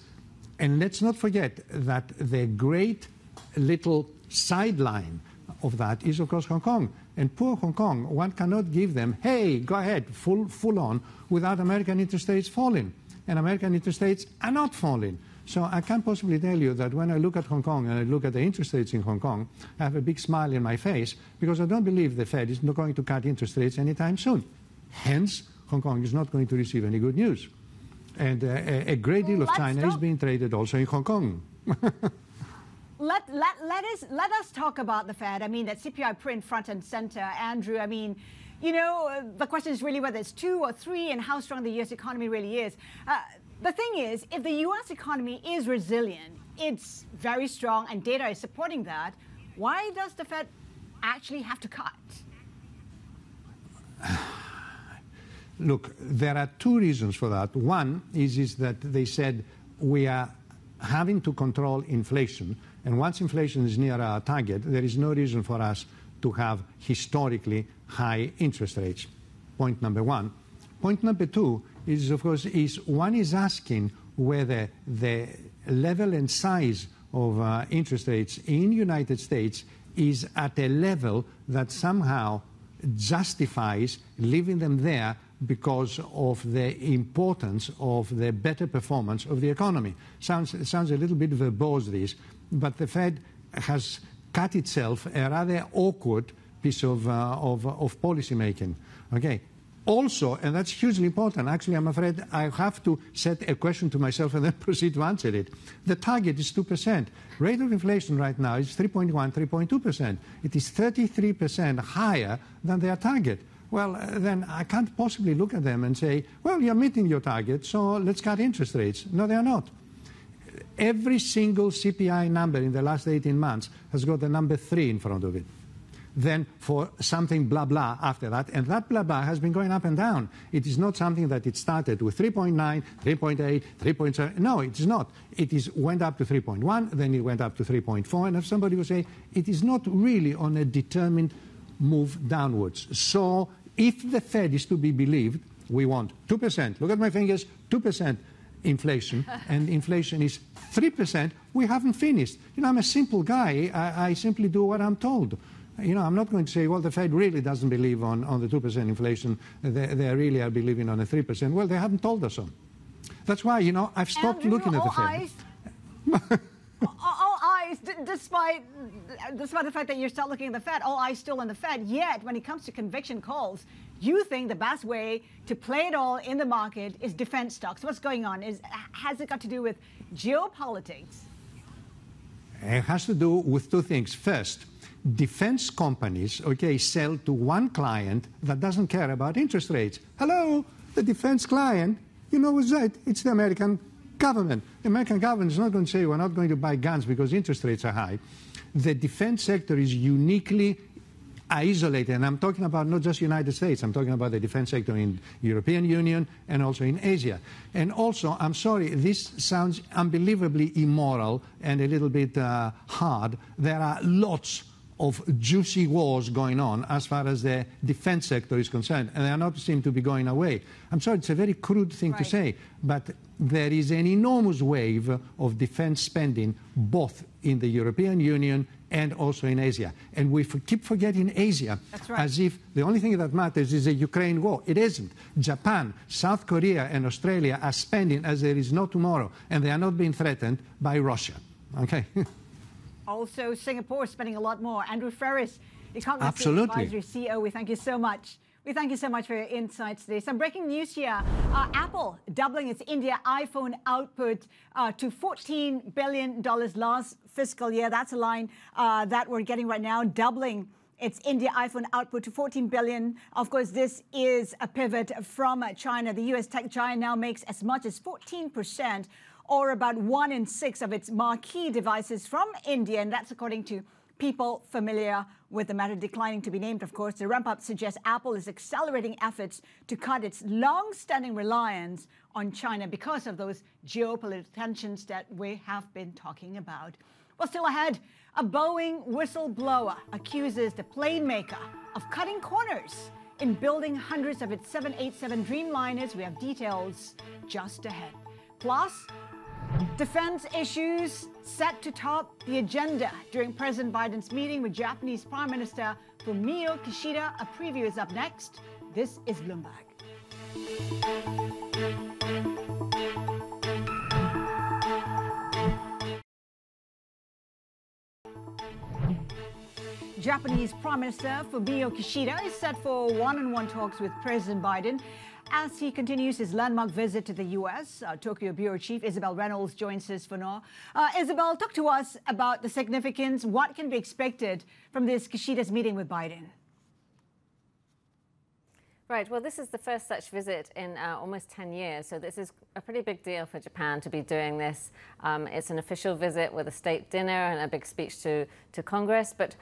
S14: And let's not forget that the great little sideline of that is, of course, Hong Kong. And poor Hong Kong, one cannot give them, hey, go ahead, full on, without American interest rates falling. And American interest rates are not falling. So I can't possibly tell you that when I look at Hong Kong and I look at the interest rates in Hong Kong, I have a big smile in my face because I don't believe the Fed is not going to cut interest rates anytime soon. Hence, Hong Kong is not going to receive any good news. And a great deal of China is being traded also in Hong Kong.
S1: Let us talk about the Fed. I mean, that CPI print front and center. Andrew, I mean, you know, the question is really whether it's 2 or 3 and how strong the U.S. economy really is. The thing is, if the U.S. economy is resilient, it's very strong, and data is supporting that, why does the Fed actually have to cut?
S14: Look, there are 2 reasons for that. One is that they said we are having to control inflation, and once inflation is near our target, there is no reason for us to have historically high interest rates. Point number 1. Point number 2 is, of course, one is asking whether the level and size of interest rates in the United States is at a level that somehow justifies leaving them there because of the importance of the better performance of the economy. Sounds a little bit verbose, this, but the Fed has cut itself a rather awkward piece of policy making. Okay. Also, and that's hugely important, actually I'm afraid I have to set a question to myself and then proceed to answer it. The target is 2%. Rate of inflation right now is 3.1, 3.2%. It is 33% higher than their target. Well, then I can't possibly look at them and say, well, you're meeting your target, so let's cut interest rates. No, they are not. Every single CPI number in the last 18 months has got the number 3 in front of it. Then for something blah blah after that, and that blah blah has been going up and down. It is not something that it started with 3.9, 3.8, 3.7. No, it is not. It went up to 3.1, then it went up to 3.4, and if somebody would say it is not really on a determined move downwards. So if the Fed is to be believed, we want 2%. Look at my fingers, 2% inflation, and inflation is 3%. We haven't finished. You know, I'm a simple guy. I simply do what I'm told. You know, I'm not going to say, well, the Fed really doesn't believe on the 2% inflation. They really are believing on a 3%. Well, they haven't told us so. That's why, you know, I've stopped looking at the Fed.
S1: All eyes, despite the fact that you're still looking at the Fed, all eyes still on the Fed. Yet, when it comes to conviction calls, you think the best way to play it all in the market is defense stocks. What's going on? Has it got to do with geopolitics?
S14: It has to do with two things. First, defense companies, okay, sell to one client that doesn't care about interest rates. Hello, the defense client, you know what's that? It's the American government. The American government is not going to say we're not going to buy guns because interest rates are high. The defense sector is uniquely isolated, and I'm talking about not just the United States, I'm talking about the defense sector in European Union and also in Asia. And also, I'm sorry, this sounds unbelievably immoral and a little bit hard. There are lots of juicy wars going on as far as the defense sector is concerned, and they are not seem to be going away. I'm sorry, it's a very crude thing to say, but there is an enormous wave of defense spending both in the European Union and also in Asia. And we keep forgetting Asia as if the only thing that matters is the Ukraine war. It isn't. Japan, South Korea and Australia are spending as there is no tomorrow, and they are not being threatened by Russia. Okay.
S1: Also, Singapore is spending a lot more. Andrew Ferris, Economist
S14: Absolutely.
S1: Advisory CEO, we thank you so much. We thank you so much for your insights today. Some breaking news here. Apple doubling its India iPhone output to $14 billion last fiscal year. That's a line that we're getting right now, doubling its India iPhone output to 14 billion. Of course, this is a pivot from China. The U.S. tech giant now makes as much as 14%, or about 1 in 6 of its marquee devices from India, and that's according to people familiar with the matter, declining to be named, of course. The ramp-up suggests Apple is accelerating efforts to cut its long-standing reliance on China because of those geopolitical tensions that we have been talking about. Well, still ahead, a Boeing whistleblower accuses the plane maker of cutting corners in building hundreds of its 787 Dreamliners. We have details just ahead. Plus, defense issues set to top the agenda during President Biden's meeting with Japanese Prime Minister Fumio Kishida. A preview is up next. This is Bloomberg. Japanese Prime Minister Fumio Kishida is set for one-on-one talks with President Biden as he continues his landmark visit to the U.S. Tokyo Bureau Chief Isabel Reynolds joins us for now. Isabel, talk to us about the significance. What can be expected from this Kishida's meeting with Biden?
S5: Right, well, this is the first such visit in almost 10 years, so this is a pretty big deal for Japan to be doing this. It's an official visit with a state dinner and a big speech to Congress, but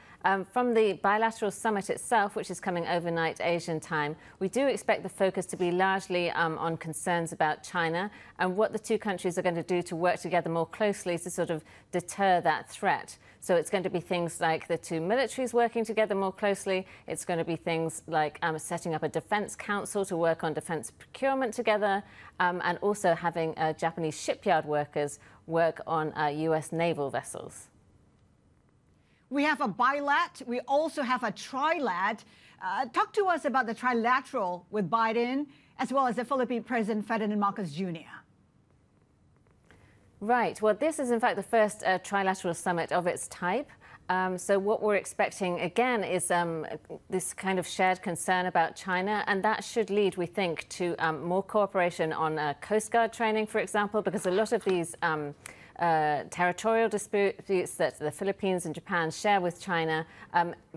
S5: from the bilateral summit itself, which is coming overnight Asian time, we do expect the focus to be largely on concerns about China and what the two countries are going to do to work together more closely to sort of deter that threat. So it's going to be things like the two militaries working together more closely. It's going to be things like setting up a defense council to work on defense procurement together, and also having Japanese shipyard workers work on U.S. naval vessels.
S1: We have a bilat. We also have a trilat. Talk to us about the trilateral with Biden as well as the Philippine President Ferdinand Marcos Jr.
S5: Right. Well, this is in fact the first trilateral summit of its type. So what we're expecting again is this kind of shared concern about China, and that should lead, we think, to more cooperation on Coast Guard training, for example, because a lot of these territorial disputes that the Philippines and Japan share with China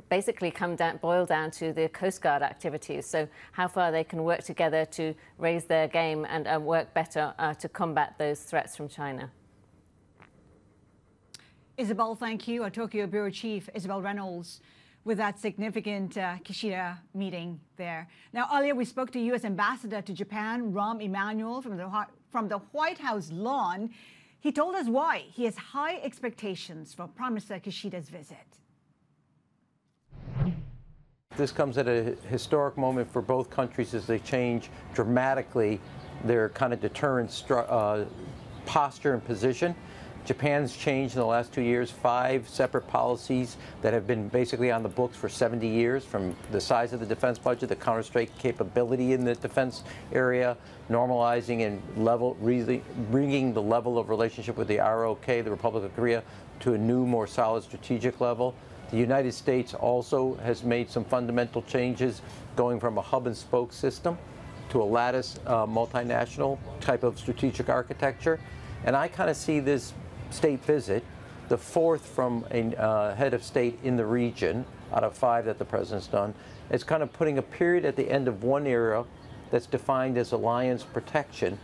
S5: basically boil down to the Coast Guard activities. So how far they can work together to raise their game and work better to combat those threats from China.
S1: Isabel, thank you. Our Tokyo Bureau Chief, Isabel Reynolds, with that significant Kishida meeting there. Now, earlier we spoke to U.S. Ambassador to Japan, Rahm Emanuel, from the White House lawn. He told us why he has high expectations for Prime Minister Kishida's visit.
S6: This comes at a historic moment for both countries as they change dramatically their kind of deterrence posture and position. Japan's changed in the last 2 years 5 separate policies that have been basically on the books for 70 years, from the size of the defense budget, the counter-strike capability in the defense area, normalizing and bringing the level of relationship with the ROK, the Republic of Korea, to a new, more solid strategic level. The United States also has made some fundamental changes, going from a hub-and-spoke system to a lattice multinational type of strategic architecture. And I kind of see this state visit, the 4th from a head of state in the region out of 5 that the president's done, as kind of putting a period at the end of one era that's defined as alliance protection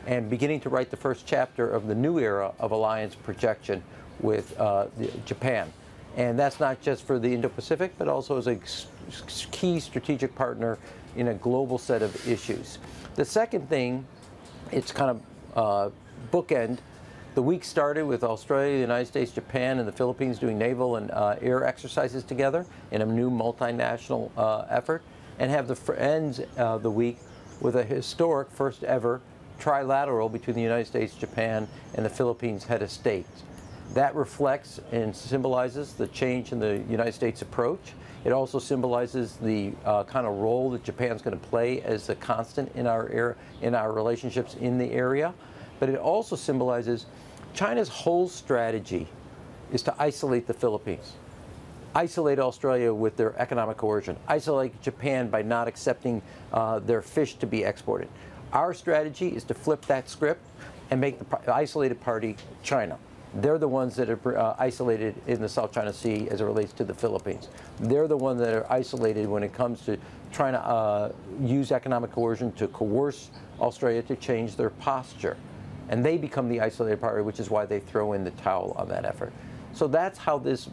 S6: and beginning to write the first chapter of the new era of alliance projection with Japan. And that's not just for the Indo-Pacific, but also as a key strategic partner in a global set of issues. The second thing, it's kind of bookend. The week started with Australia, the United States, Japan, and the Philippines doing naval and air exercises together in a new multinational effort, and have ends the week with a historic first ever trilateral between the United States, Japan, and the Philippines head of state. That reflects and symbolizes the change in the United States approach. It also symbolizes the kind of role that Japan's going to play as a constant in our relationships in the area. But it also symbolizes China's whole strategy is to isolate the Philippines, isolate Australia with their economic coercion, isolate Japan by not accepting their fish to be exported. Our strategy is to flip that script and make the isolated party China. They're the ones that are isolated in the South China Sea as it relates to the Philippines. They're the ones that are isolated when it comes to trying to use economic coercion to coerce Australia to change their posture. And they become the isolated party, which is why they throw in the towel on that effort. So that's how this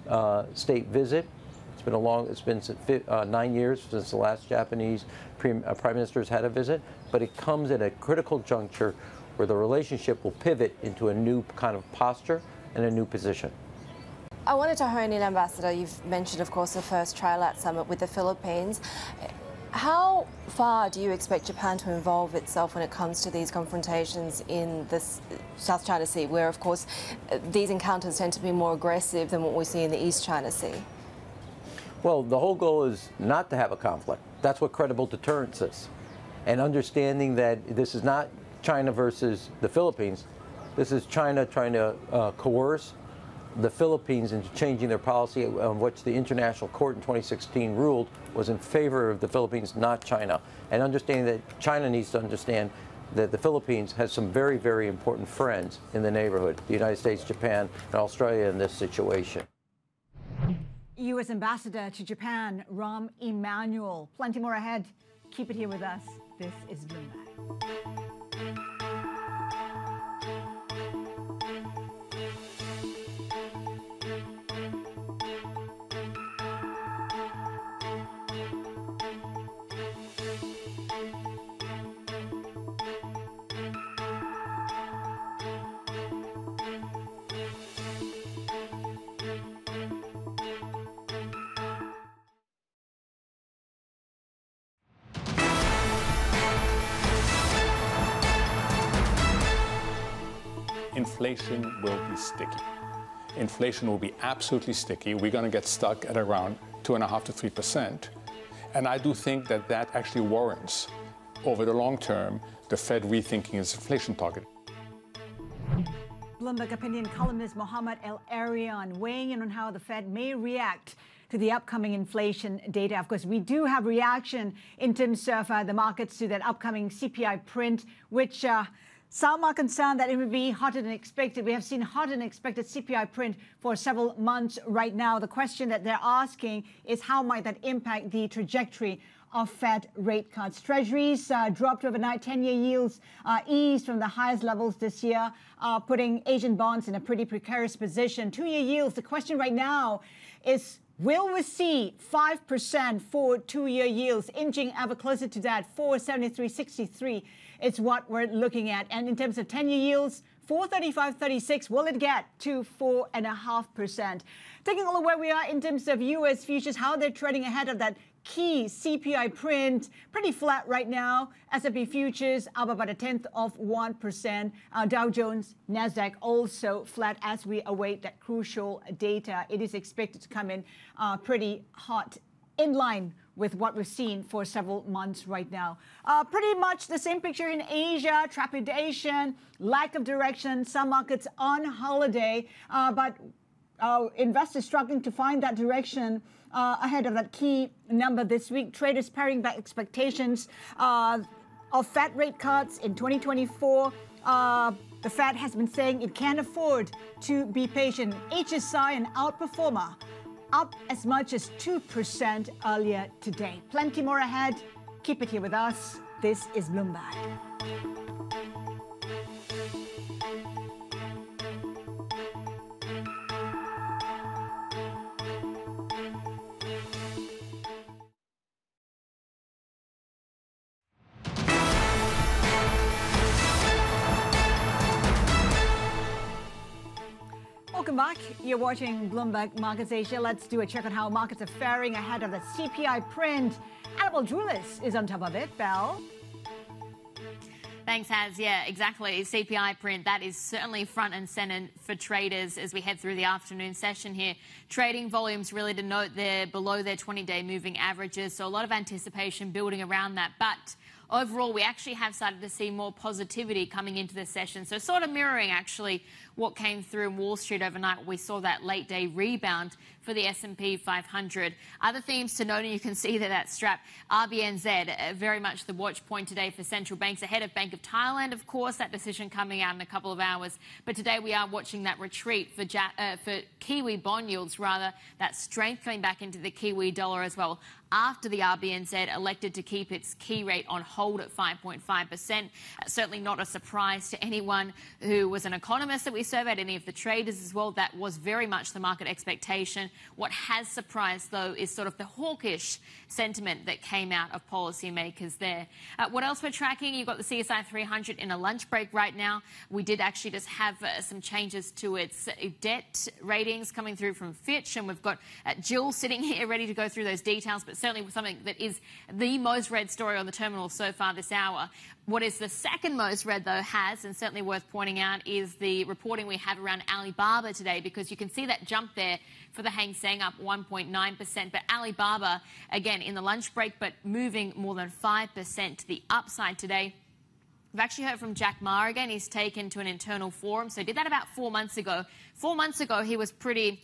S6: state visit. It's been 9 years since the last Japanese prime minister's had a visit, but it comes at a critical juncture where the relationship will pivot into a new kind of posture and a new position.
S7: I wanted to hone in, Ambassador. You've mentioned, of course, the first trilateral summit with the Philippines. How far do you expect Japan to involve itself when it comes to these confrontations in the South China Sea, where, of course, these encounters tend to be more aggressive than what we see in the East China Sea?
S6: Well, the whole goal is not to have a conflict. That's what credible deterrence is. And understanding that this is not China versus the Philippines. This is China trying to coerce the Philippines into changing their policy, on which the International Court in 2016 ruled was in favor of the Philippines, not China. And understanding that China needs to understand that the Philippines has some very, very important friends in the neighborhood, the United States, Japan, and Australia in this situation.
S1: U.S. Ambassador to Japan, Rahm Emanuel. Plenty more ahead. Keep it here with us. This is Bloomberg.
S2: Inflation will be sticky. Inflation will be absolutely sticky. We're going to get stuck at around 2.5% to 3%. And I do think that that actually warrants over the long term, the Fed rethinking its inflation target.
S1: Bloomberg opinion columnist Mohammed El Arian weighing in on how the Fed may react to the upcoming inflation data. Of course, we do have reaction in terms of the markets to that upcoming CPI print, which some are concerned that it will be hotter than expected. We have seen hotter than expected CPI print for several months right now. The question that they're asking is how might that impact the trajectory of Fed rate cuts. Treasuries dropped overnight. 10-year yields eased from the highest levels this year, putting Asian bonds in a pretty precarious position. 2-year yields, the question right now is, will we see 5% for 2-year yields, inching ever closer to that? 4.7363 is what we're looking at. And in terms of 10-year yields, 4.3536, will it get to 4.5%? Taking a look where we are in terms of U.S. futures, how they're trading ahead of that key CPI print, pretty flat right now. S&P futures up about 0.1%. Dow Jones, Nasdaq also flat as we await that crucial data. It is expected to come in pretty hot, in line with what we've seen for several months right now. Pretty much the same picture in Asia, trepidation, lack of direction, some markets on holiday, but investors struggling to find that direction ahead of that key number this week. Traders paring back expectations of Fed rate cuts in 2024. The Fed has been saying it can't afford to be patient. HSI, an outperformer, up as much as 2% earlier today. Plenty more ahead. Keep it here with us. This is Bloomberg. Welcome back. You're watching Bloomberg Markets Asia. Let's do a check on how markets are faring ahead of the CPI print. Annabelle Drulis is on top of it. Belle?
S13: Thanks, Haz. Yeah, exactly. CPI print, that is certainly front and centre for traders as we head through the afternoon session here. Trading volumes really to note they're below their 20-day moving averages, so a lot of anticipation building around that. But overall, we actually have started to see more positivity coming into the session. So sort of mirroring actually what came through in Wall Street overnight. We saw that late day rebound for the S&P 500. Other themes to note, and you can see that strap, RBNZ, very much the watch point today for central banks ahead of Bank of Thailand, of course, that decision coming out in a couple of hours. But today we are watching that retreat for Kiwi bond yields, rather, that strength coming back into the Kiwi dollar as well, after the RBNZ elected to keep its key rate on hold at 5.5%. Certainly not a surprise to anyone who was an economist that we surveyed, any of the traders as well. That was very much the market expectation. What has surprised, though, is sort of the hawkish sentiment that came out of policymakers there. What else we're tracking? You've got the CSI 300 in a lunch break right now. We did actually just have some changes to its debt ratings coming through from Fitch, and we've got Jill sitting here ready to go through those details, but certainly something that is the most read story on the terminal so far this hour. What is the second most read, though, has, and certainly worth pointing out, is the reporting we have around Alibaba today, because you can see that jump there for the Hang Seng up 1.9%. But Alibaba, again, in the lunch break, but moving more than 5% to the upside today. We've actually heard from Jack Ma again. He's taken to an internal forum. So he did that about 4 months ago. 4 months ago, he was pretty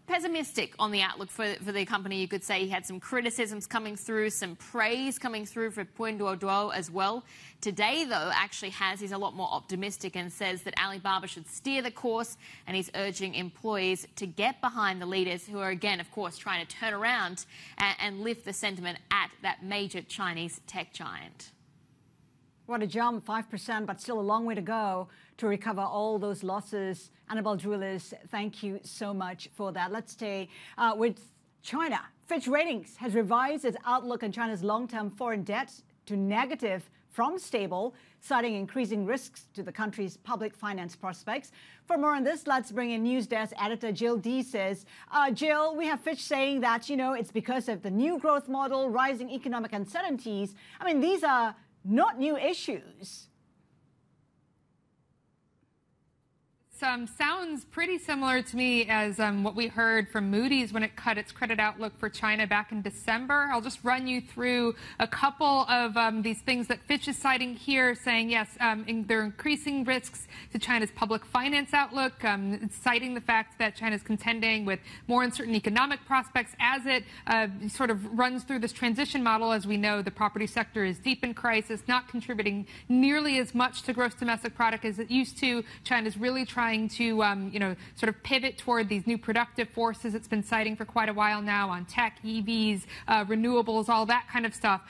S13: pessimistic on the outlook for the company, you could say. He had some criticisms coming through, some praise coming through for Pinduoduo as well. Today, though, actually he's a lot more optimistic and says that Alibaba should steer the course, and he's urging employees to get behind the leaders who are, again, of course, trying to turn around and lift the sentiment at that major Chinese tech giant.
S1: What a jump, 5%, but still a long way to go to recover all those losses. Annabelle Drulis, thank you so much for that. Let's stay with China. Fitch Ratings has revised its outlook on China's long-term foreign debt to negative from stable, citing increasing risks to the country's public finance prospects. For more on this, let's bring in News Desk editor Jill D. says, Jill, we have Fitch saying that, it's because of the new growth model, rising economic uncertainties. I mean, these are not new issues.
S15: Sounds pretty similar to me as what we heard from Moody's when it cut its credit outlook for China back in December. I'll just run you through a couple of these things that Fitch is citing here, saying, yes, they're increasing risks to China's public finance outlook, citing the fact that China is contending with more uncertain economic prospects as it sort of runs through this transition model. As we know, the property sector is deep in crisis, not contributing nearly as much to gross domestic product as it used to. China's really trying to, sort of pivot toward these new productive forces it's been citing for quite a while now on tech, EVs, renewables, all that kind of stuff.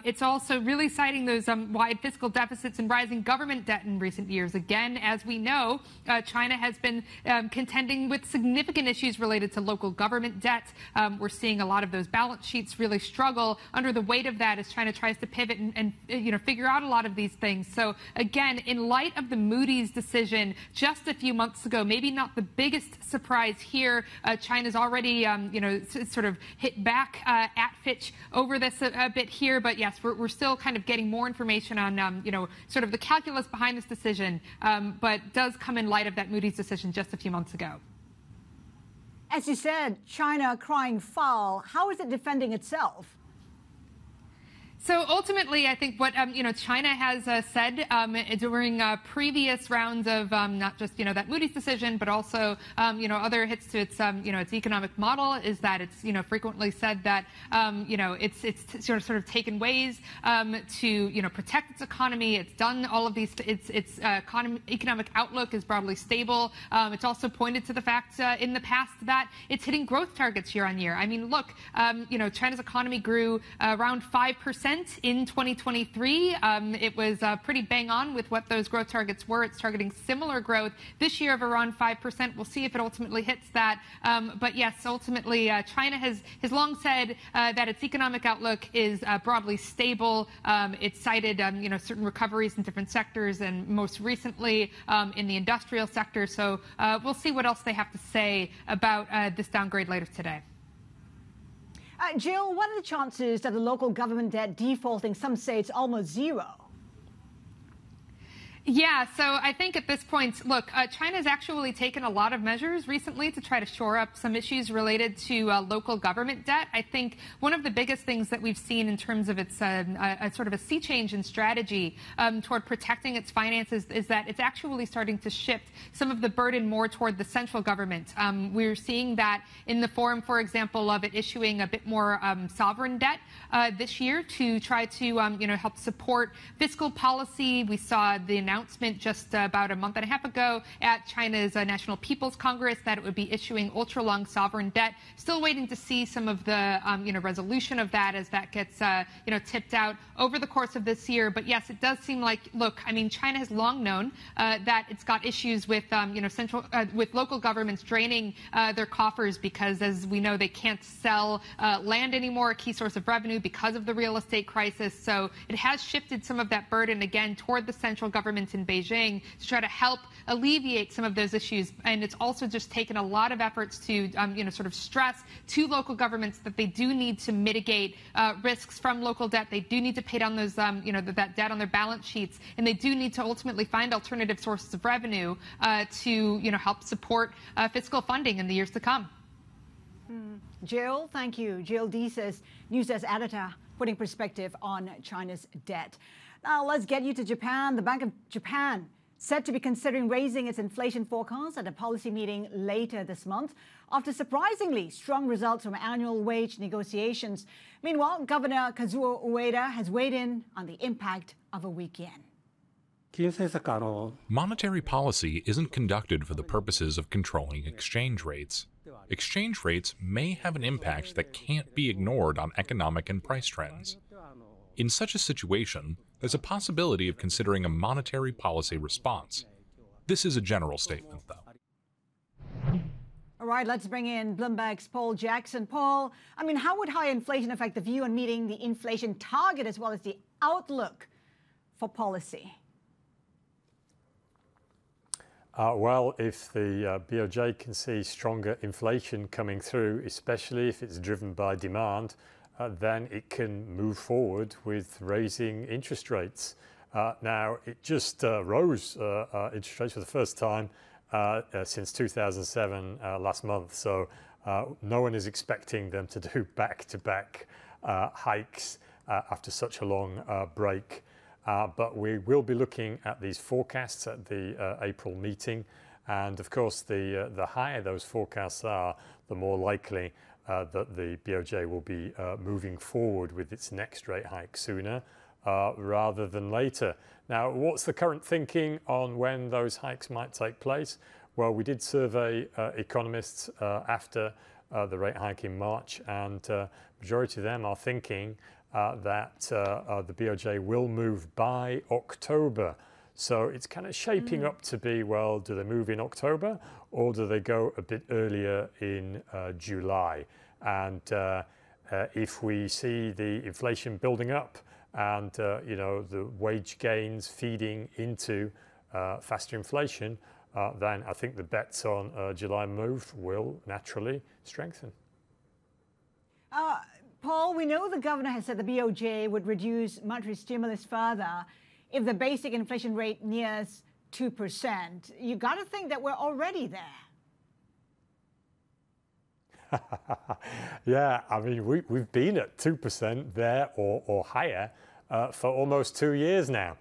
S15: It's also really citing those wide fiscal deficits and rising government debt in recent years. Again, as we know, China has been contending with significant issues related to local government debt. We're seeing a lot of those balance sheets really struggle under the weight of that as China tries to pivot and figure out a lot of these things. So again, in light of the Moody's decision just a few months ago, maybe not the biggest surprise here. China's already, sort of hit back at Fitch over this a bit here. But yes, we're still kind of getting more information on, sort of the calculus behind this decision, but does come in light of that Moody's decision just a few months ago.
S1: As you said, China crying foul. How is it defending itself?
S15: So ultimately, I think what China has said during previous rounds of not just that Moody's decision, but also other hits to its its economic model is that it's frequently said that it's sort of taken ways to protect its economy. It's done all of these. Its economic outlook is broadly stable. It's also pointed to the fact in the past that it's hitting growth targets year on year. I mean, look, China's economy grew around 5% in 2023. It was pretty bang on with what those growth targets were. It's targeting similar growth this year of around 5%. We'll see if it ultimately hits that. But yes, ultimately, China has long said that its economic outlook is broadly stable. It's cited certain recoveries in different sectors, and most recently in the industrial sector. So we'll see what else they have to say about this downgrade later today.
S1: Jill, what are the chances that the local government debt defaulting? Some say it's almost zero.
S15: Yeah, so I think at this point, look, China's actually taken a lot of measures recently to try to shore up some issues related to local government debt. I think one of the biggest things that we've seen in terms of its sort of a sea change in strategy toward protecting its finances is that it's actually starting to shift some of the burden more toward the central government. We're seeing that in the form, for example, of it issuing a bit more sovereign debt this year to try to help support fiscal policy. We saw the announcement just about a month and a half ago at China's National People's Congress that it would be issuing ultra-long sovereign debt. Still waiting to see some of the resolution of that as that gets tipped out over the course of this year. But yes, it does seem like, look, I mean, China has long known that it's got issues with with local governments draining their coffers because, as we know, they can't sell land anymore, a key source of revenue because of the real estate crisis. So it has shifted some of that burden again toward the central government in Beijing to try to help alleviate some of those issues. And it's also just taken a lot of efforts to, sort of stress to local governments that they do need to mitigate risks from local debt. They do need to pay down those, that debt on their balance sheets. And they do need to ultimately find alternative sources of revenue to, help support fiscal funding in the years to come.
S1: Jill, thank you. Jill Deeses, News Desk editor, putting perspective on China's debt. Now, let's get you to Japan. The Bank of Japan said to be considering raising its inflation forecast at a policy meeting later this month after surprisingly strong results from annual wage negotiations. Meanwhile, Governor Kazuo Ueda has weighed in on the impact of a weak yen.
S8: Monetary policy isn't conducted for the purposes of controlling exchange rates. Exchange rates may have an impact that can't be ignored on economic and price trends. In such a situation, there's a possibility of considering a monetary policy response. This is a general statement, though.
S1: All right, let's bring in Bloomberg's Paul Jackson. Paul, I mean, how would high inflation affect the view on meeting the inflation target as well as the outlook for policy?
S9: Well, if the BOJ can see stronger inflation coming through, especially if it's driven by demand, then it can move forward with raising interest rates. Now, it just rose interest rates for the first time since 2007 last month. So no one is expecting them to do back-to-back hikes after such a long break. But we will be looking at these forecasts at the April meeting. And of course, the higher those forecasts are, the more likely that the BOJ will be moving forward with its next rate hike sooner rather than later. Now, what's the current thinking on when those hikes might take place? Well, we did survey economists after the rate hike in March, and majority of them are thinking that the BOJ will move by October. So it's kind of shaping up to be, well, do they move in October or do they go a bit earlier in July? And if we see the inflation building up and, you know, the wage gains feeding into faster inflation, then I think the bets on July move will naturally strengthen.
S1: Paul, we know the governor has said the BOJ would reduce monetary stimulus further if the basic inflation rate nears 2%. You got to think that we're already there.
S9: Yeah, I mean, we've been at 2% there or higher for almost 2 years now.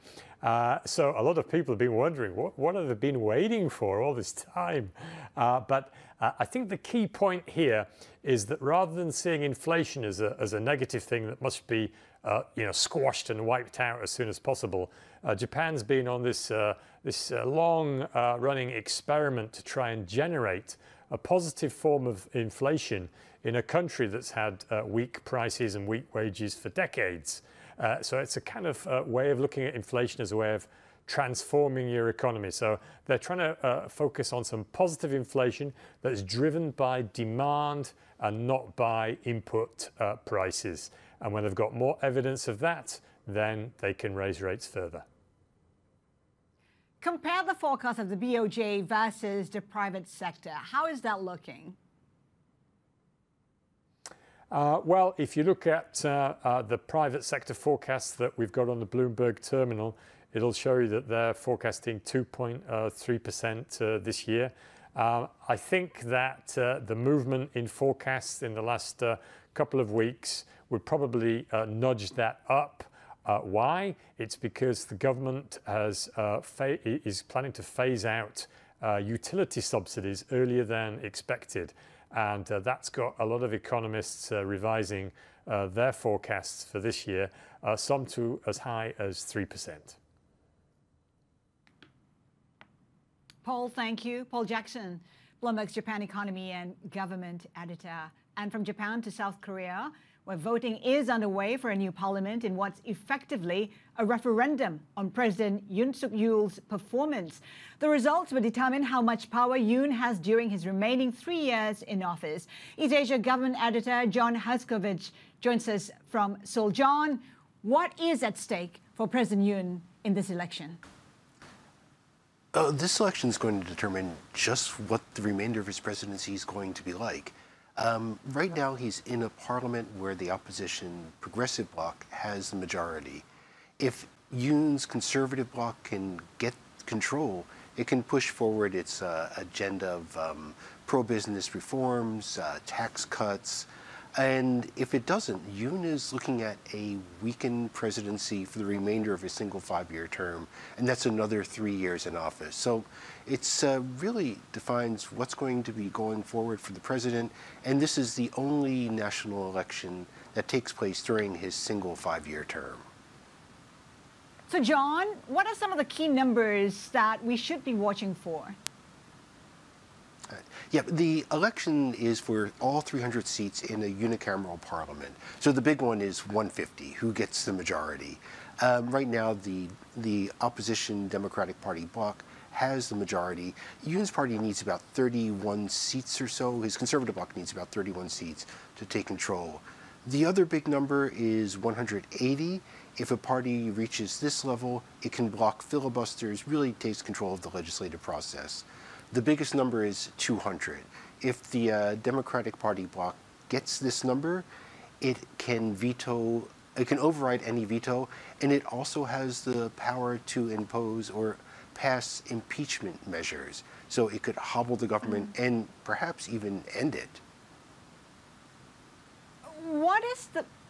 S9: So a lot of people have been wondering, what have they been waiting for all this time? But I think the key point here is that rather than seeing inflation as a negative thing that must be squashed and wiped out as soon as possible, Japan's been on this long-running experiment to try and generate a positive form of inflation in a country that's had weak prices and weak wages for decades. So it's a kind of way of looking at inflation as a way of transforming your economy. So they're trying to focus on some positive inflation that's driven by demand and not by input prices. And when they've got more evidence of that, then they can raise rates further.
S1: Compare the forecast of the BOJ versus the private sector. How is that looking?
S9: Well, if you look at the private sector forecasts that we've got on the Bloomberg terminal, it'll show you that they're forecasting 2.3% this year. I think that the movement in forecasts in the last couple of weeks would probably nudge that up. Why? It's because the government is planning to phase out utility subsidies earlier than expected. And that's got a lot of economists revising their forecasts for this year, some to as high as 3%.
S1: Paul, thank you. Paul Jackson, Bloomberg's Japan economy and government editor. And from Japan to South Korea, where voting is underway for a new parliament in what's effectively a referendum on President Yoon Suk-yeol's performance. The results will determine how much power Yoon has during his remaining 3 years in office. East Asia government editor John Haskovich joins us from Seoul. John, what is at stake for President Yoon in this election?
S16: This election is going to determine just what the remainder of his presidency is going to be like. Right now, he's in a parliament where the opposition progressive bloc has the majority. If Yoon's conservative bloc can get control, it can push forward its agenda of pro-business reforms, tax cuts. And if it doesn't, Yoon is looking at a weakened presidency for the remainder of his single 5-year term, and that's another 3 years in office. So it's really defines what's going to be going forward for the president, and this is the only national election that takes place during his single 5-year term.
S1: So, John, what are some of the key numbers that we should be watching for?
S16: Yeah, the election is for all 300 seats in a unicameral parliament. So the big one is 150, who gets the majority. Right now, the opposition Democratic Party bloc has the majority. Yoon's party needs about 31 seats or so. His conservative bloc needs about 31 seats to take control. The other big number is 180. If a party reaches this level, it can block filibusters, really takes control of the legislative process. The biggest number is 200. If the Democratic Party bloc gets this number, it can override any veto, and it also has the power to impose or pass impeachment measures. So it could hobble the government and perhaps even end it.
S1: What is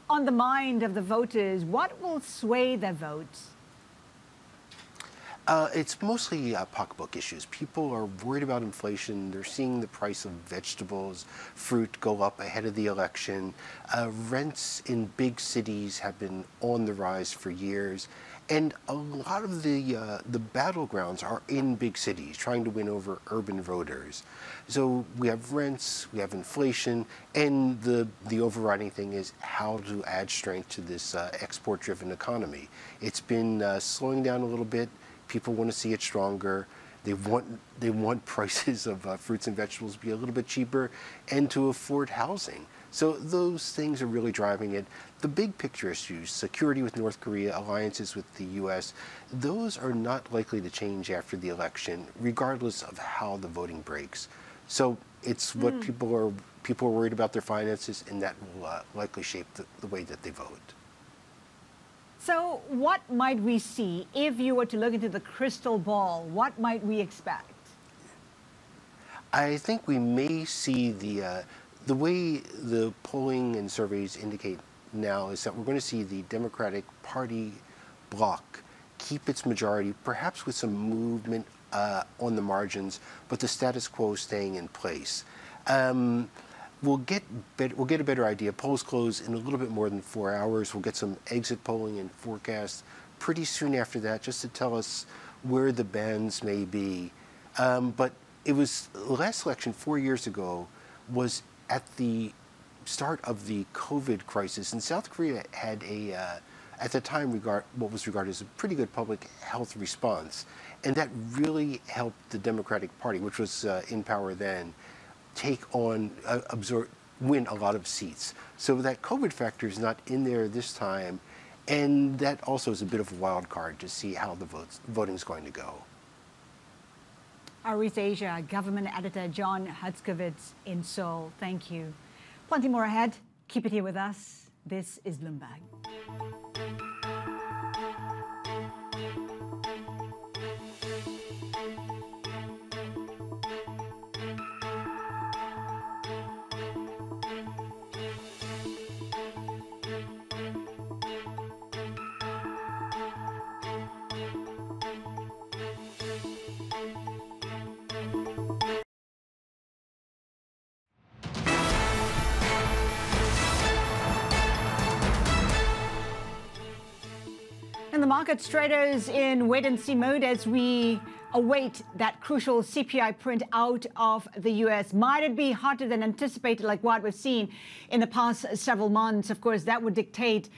S1: on the mind of the voters? What will sway their votes?
S16: It's mostly pocketbook issues. People are worried about inflation. They're seeing the price of vegetables, fruit go up ahead of the election. Rents in big cities have been on the rise for years. And a lot of the battlegrounds are in big cities, trying to win over urban voters. So we have rents, we have inflation, and the overriding thing is how to add strength to this export-driven economy. It's been slowing down a little bit. People want to see it stronger. They want prices of fruits and vegetables to be a little bit cheaper and to afford housing. So those things are really driving it. The big picture issues, security with North Korea, alliances with the U.S., those are not likely to change after the election, regardless of how the voting breaks. So it's what people are worried about their finances, and that will likely shape the way that they vote.
S1: So what might we see if you were to look into the crystal ball? What might we expect?
S16: I think we may see the way the polling and surveys indicate now is that we're going to see the Democratic Party bloc keep its majority, perhaps with some movement on the margins, but the status quo staying in place. We'll get a better idea. Polls close in a little bit more than 4 hours. We'll get some exit polling and forecasts pretty soon after that, just to tell us where the bands may be. But it was the last election 4 years ago was at the start of the COVID crisis, and South Korea had at the time what was regarded as a pretty good public health response, and that really helped the Democratic Party, which was in power then, win a lot of seats. So that COVID factor is not in there this time, and that also is a bit of a wild card to see how the voting is going to go.
S1: Our East Asia government editor John Hutzkowitz in Seoul. Thank you. Plenty more ahead. Keep it here with us. This is Bloomberg. And the markets, traders in wait-and-see mode as we await that crucial CPI print out of the U.S. Might it be hotter than anticipated, like what we've seen in the past several months? Of course, that would dictate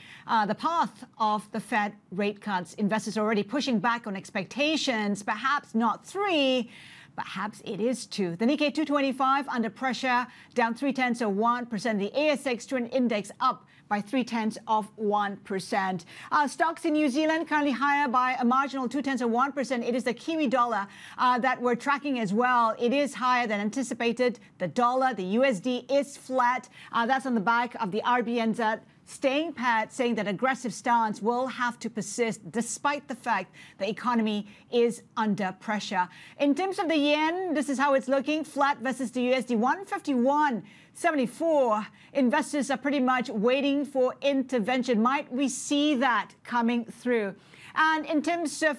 S1: the path of the Fed rate cuts. Investors are already pushing back on expectations, perhaps not 3, perhaps it is 2. The Nikkei 225 under pressure, down 0.3%. The ASX 200 index up by 0.3%. Stocks in New Zealand currently higher by a marginal 0.2%. It is the Kiwi dollar that we're tracking as well. It is higher than anticipated. The dollar, the USD is flat. That's on the back of the RBNZ staying pat, saying that aggressive stance will have to persist despite the fact the economy is under pressure. In terms of the yen, this is how it's looking. Flat versus the USD, 151.74. Investors are pretty much waiting for intervention. Might we see that coming through? And in terms of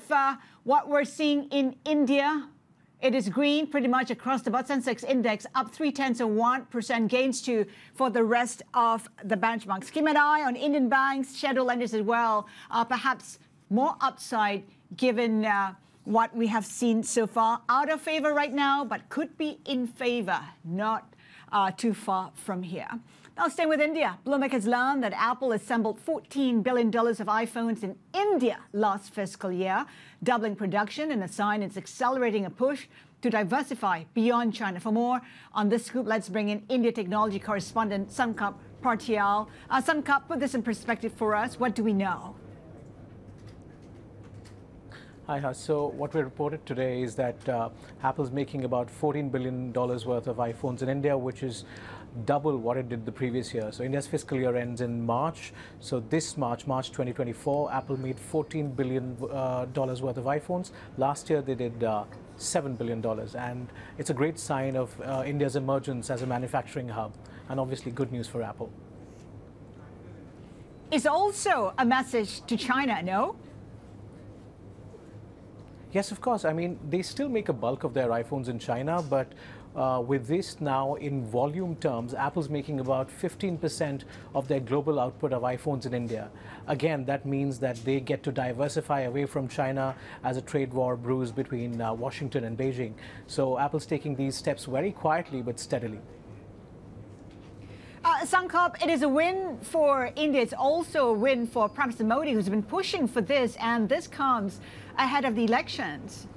S1: what we're seeing in India, it is green pretty much across the board. Sensex index up 0.3%, gains too for the rest of the benchmarks. Keep an eye on Indian banks, shadow lenders as well. Perhaps more upside given what we have seen so far. Out of favor right now, but could be in favor, not too far from here. Now, staying with India, Bloomberg has learned that Apple assembled $14 billion of iPhones in India last fiscal year, doubling production in a sign it's accelerating a push to diversify beyond China. For more on this scoop, let's bring in India technology correspondent Sankap Partial. Sankap, put this in perspective for us. What do we know?
S17: Hi, Has. So what we reported today is that Apple's making about $14 billion worth of iPhones in India, which is double what it did the previous year. So India's fiscal year ends in March. So this March 2024, Apple made $14 billion worth of iPhones. Last year they did $7 billion. And it's a great sign of India's emergence as a manufacturing hub, and obviously good news for Apple.
S1: It's also a message to China, no?
S17: Yes, of course. I mean, they still make a bulk of their iPhones in China, but with this now in volume terms, Apple's making about 15% of their global output of iPhones in India. Again, that means that they get to diversify away from China as a trade war brews between Washington and Beijing. So Apple's taking these steps very quietly but steadily.
S1: Sankop, it is a win for India. It's also a win for Prime Minister Modi, who's been pushing for this, and this comes ahead of the elections.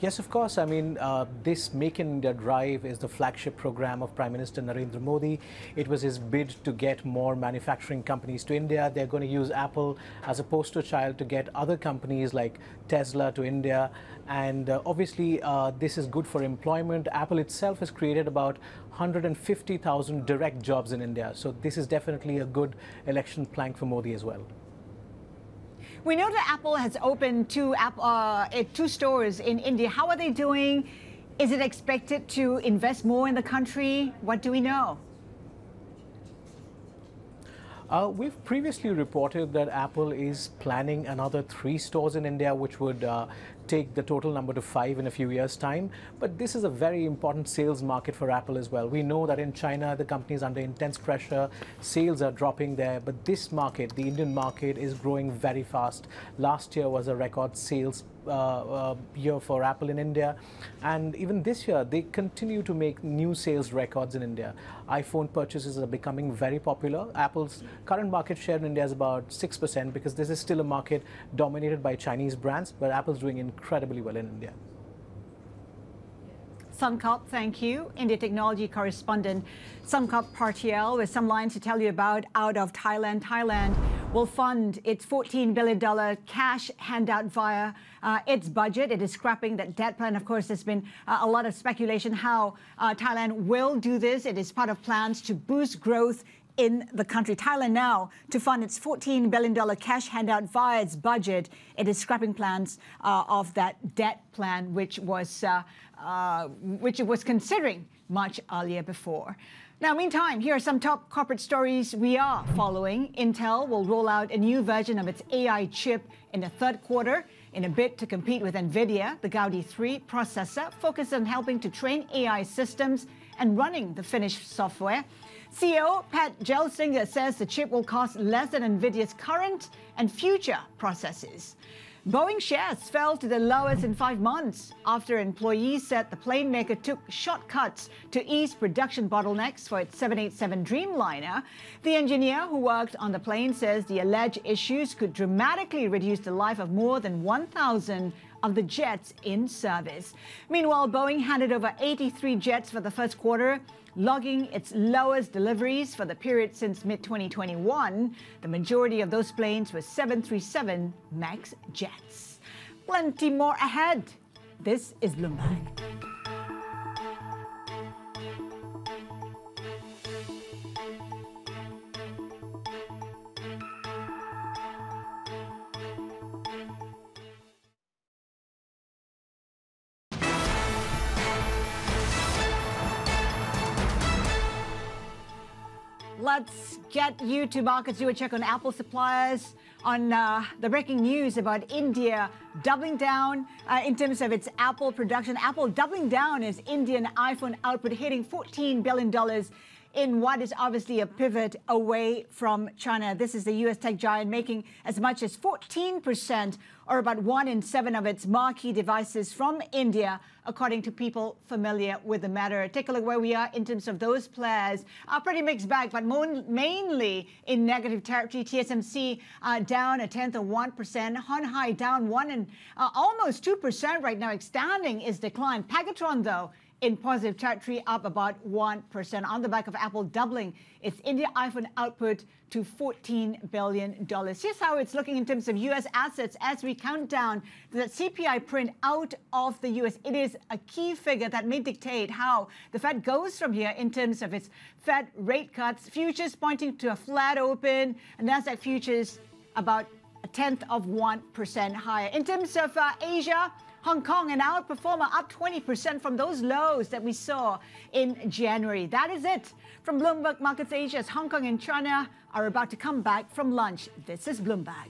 S17: Yes, of course. I mean, this Make in India drive is the flagship program of Prime Minister Narendra Modi. It was his bid to get more manufacturing companies to India. They're going to use Apple as a poster child to get other companies like Tesla to India. And obviously, this is good for employment. Apple itself has created about 150,000 direct jobs in India. So this is definitely a good election plank for Modi as well.
S1: We know that Apple has opened two stores in India. How are they doing? Is it expected to invest more in the country? What do we know?
S17: We've previously reported that Apple is planning another 3 stores in India, which would take the total number to 5 in a few years' time. But this is a very important sales market for Apple as well. We know that in China, the company is under intense pressure. Sales are dropping there. But this market, the Indian market, is growing very fast. Last year was a record sales year for Apple in India. And even this year, they continue to make new sales records in India. iPhone purchases are becoming very popular. Apple's current market share in India is about 6% because this is still a market dominated by Chinese brands, but Apple's doing incredibly well in India.
S1: Sankop, thank you. India technology correspondent Sankop Partiel with some lines to tell you about out of Thailand. Thailand will fund its $14 billion cash handout via its budget. It is scrapping that debt plan. Of course, there's been a lot of speculation how Thailand will do this. It is part of plans to boost growth in the country. Thailand now to fund its $14 billion cash handout via its budget. It is scrapping plans of that debt plan, which it was considering much earlier before. Now, meantime, here are some top corporate stories we are following. Intel will roll out a new version of its AI chip in the third quarter in a bid to compete with NVIDIA. The Gaudi 3 processor focuses on helping to train AI systems and running the finished software. CEO Pat Gelsinger says the chip will cost less than NVIDIA's current and future processors. Boeing shares fell to the lowest in 5 months after employees said the plane maker took shortcuts to ease production bottlenecks for its 787 Dreamliner. The engineer who worked on the plane says the alleged issues could dramatically reduce the life of more than 1,000 of the jets in service. Meanwhile, Boeing handed over 83 jets for the first quarter, logging its lowest deliveries for the period since mid-2021. The majority of those planes were 737 MAX jets. Plenty more ahead. This is Bloomberg. Let's get you to markets. Do a check on Apple suppliers on the breaking news about India doubling down in terms of its Apple production. Apple doubling down as Indian iPhone output hitting $14 billion in what is obviously a pivot away from China. This is the U.S. tech giant making as much as 14%, or about 1 in 7 of its marquee devices from India, according to people familiar with the matter. Take a look where we are in terms of those players. Pretty mixed bag, but mainly in negative territory. TSMC down 1/10%. Honhai down 1 and almost 2% right now. Extending its decline. Pegatron, though, in positive territory, up about 1% on the back of Apple doubling its India iPhone output to $14 billion. Here's how it's looking in terms of U.S. assets as we count down the CPI print out of the U.S. It is a key figure that may dictate how the Fed goes from here in terms of its Fed rate cuts. Futures pointing to a flat open, and NASDAQ futures about 0.1% higher. In terms of Asia, Hong Kong, an outperformer, up 20% from those lows that we saw in January. That is it from Bloomberg Markets Asia, as Hong Kong and China are about to come back from lunch. This is Bloomberg.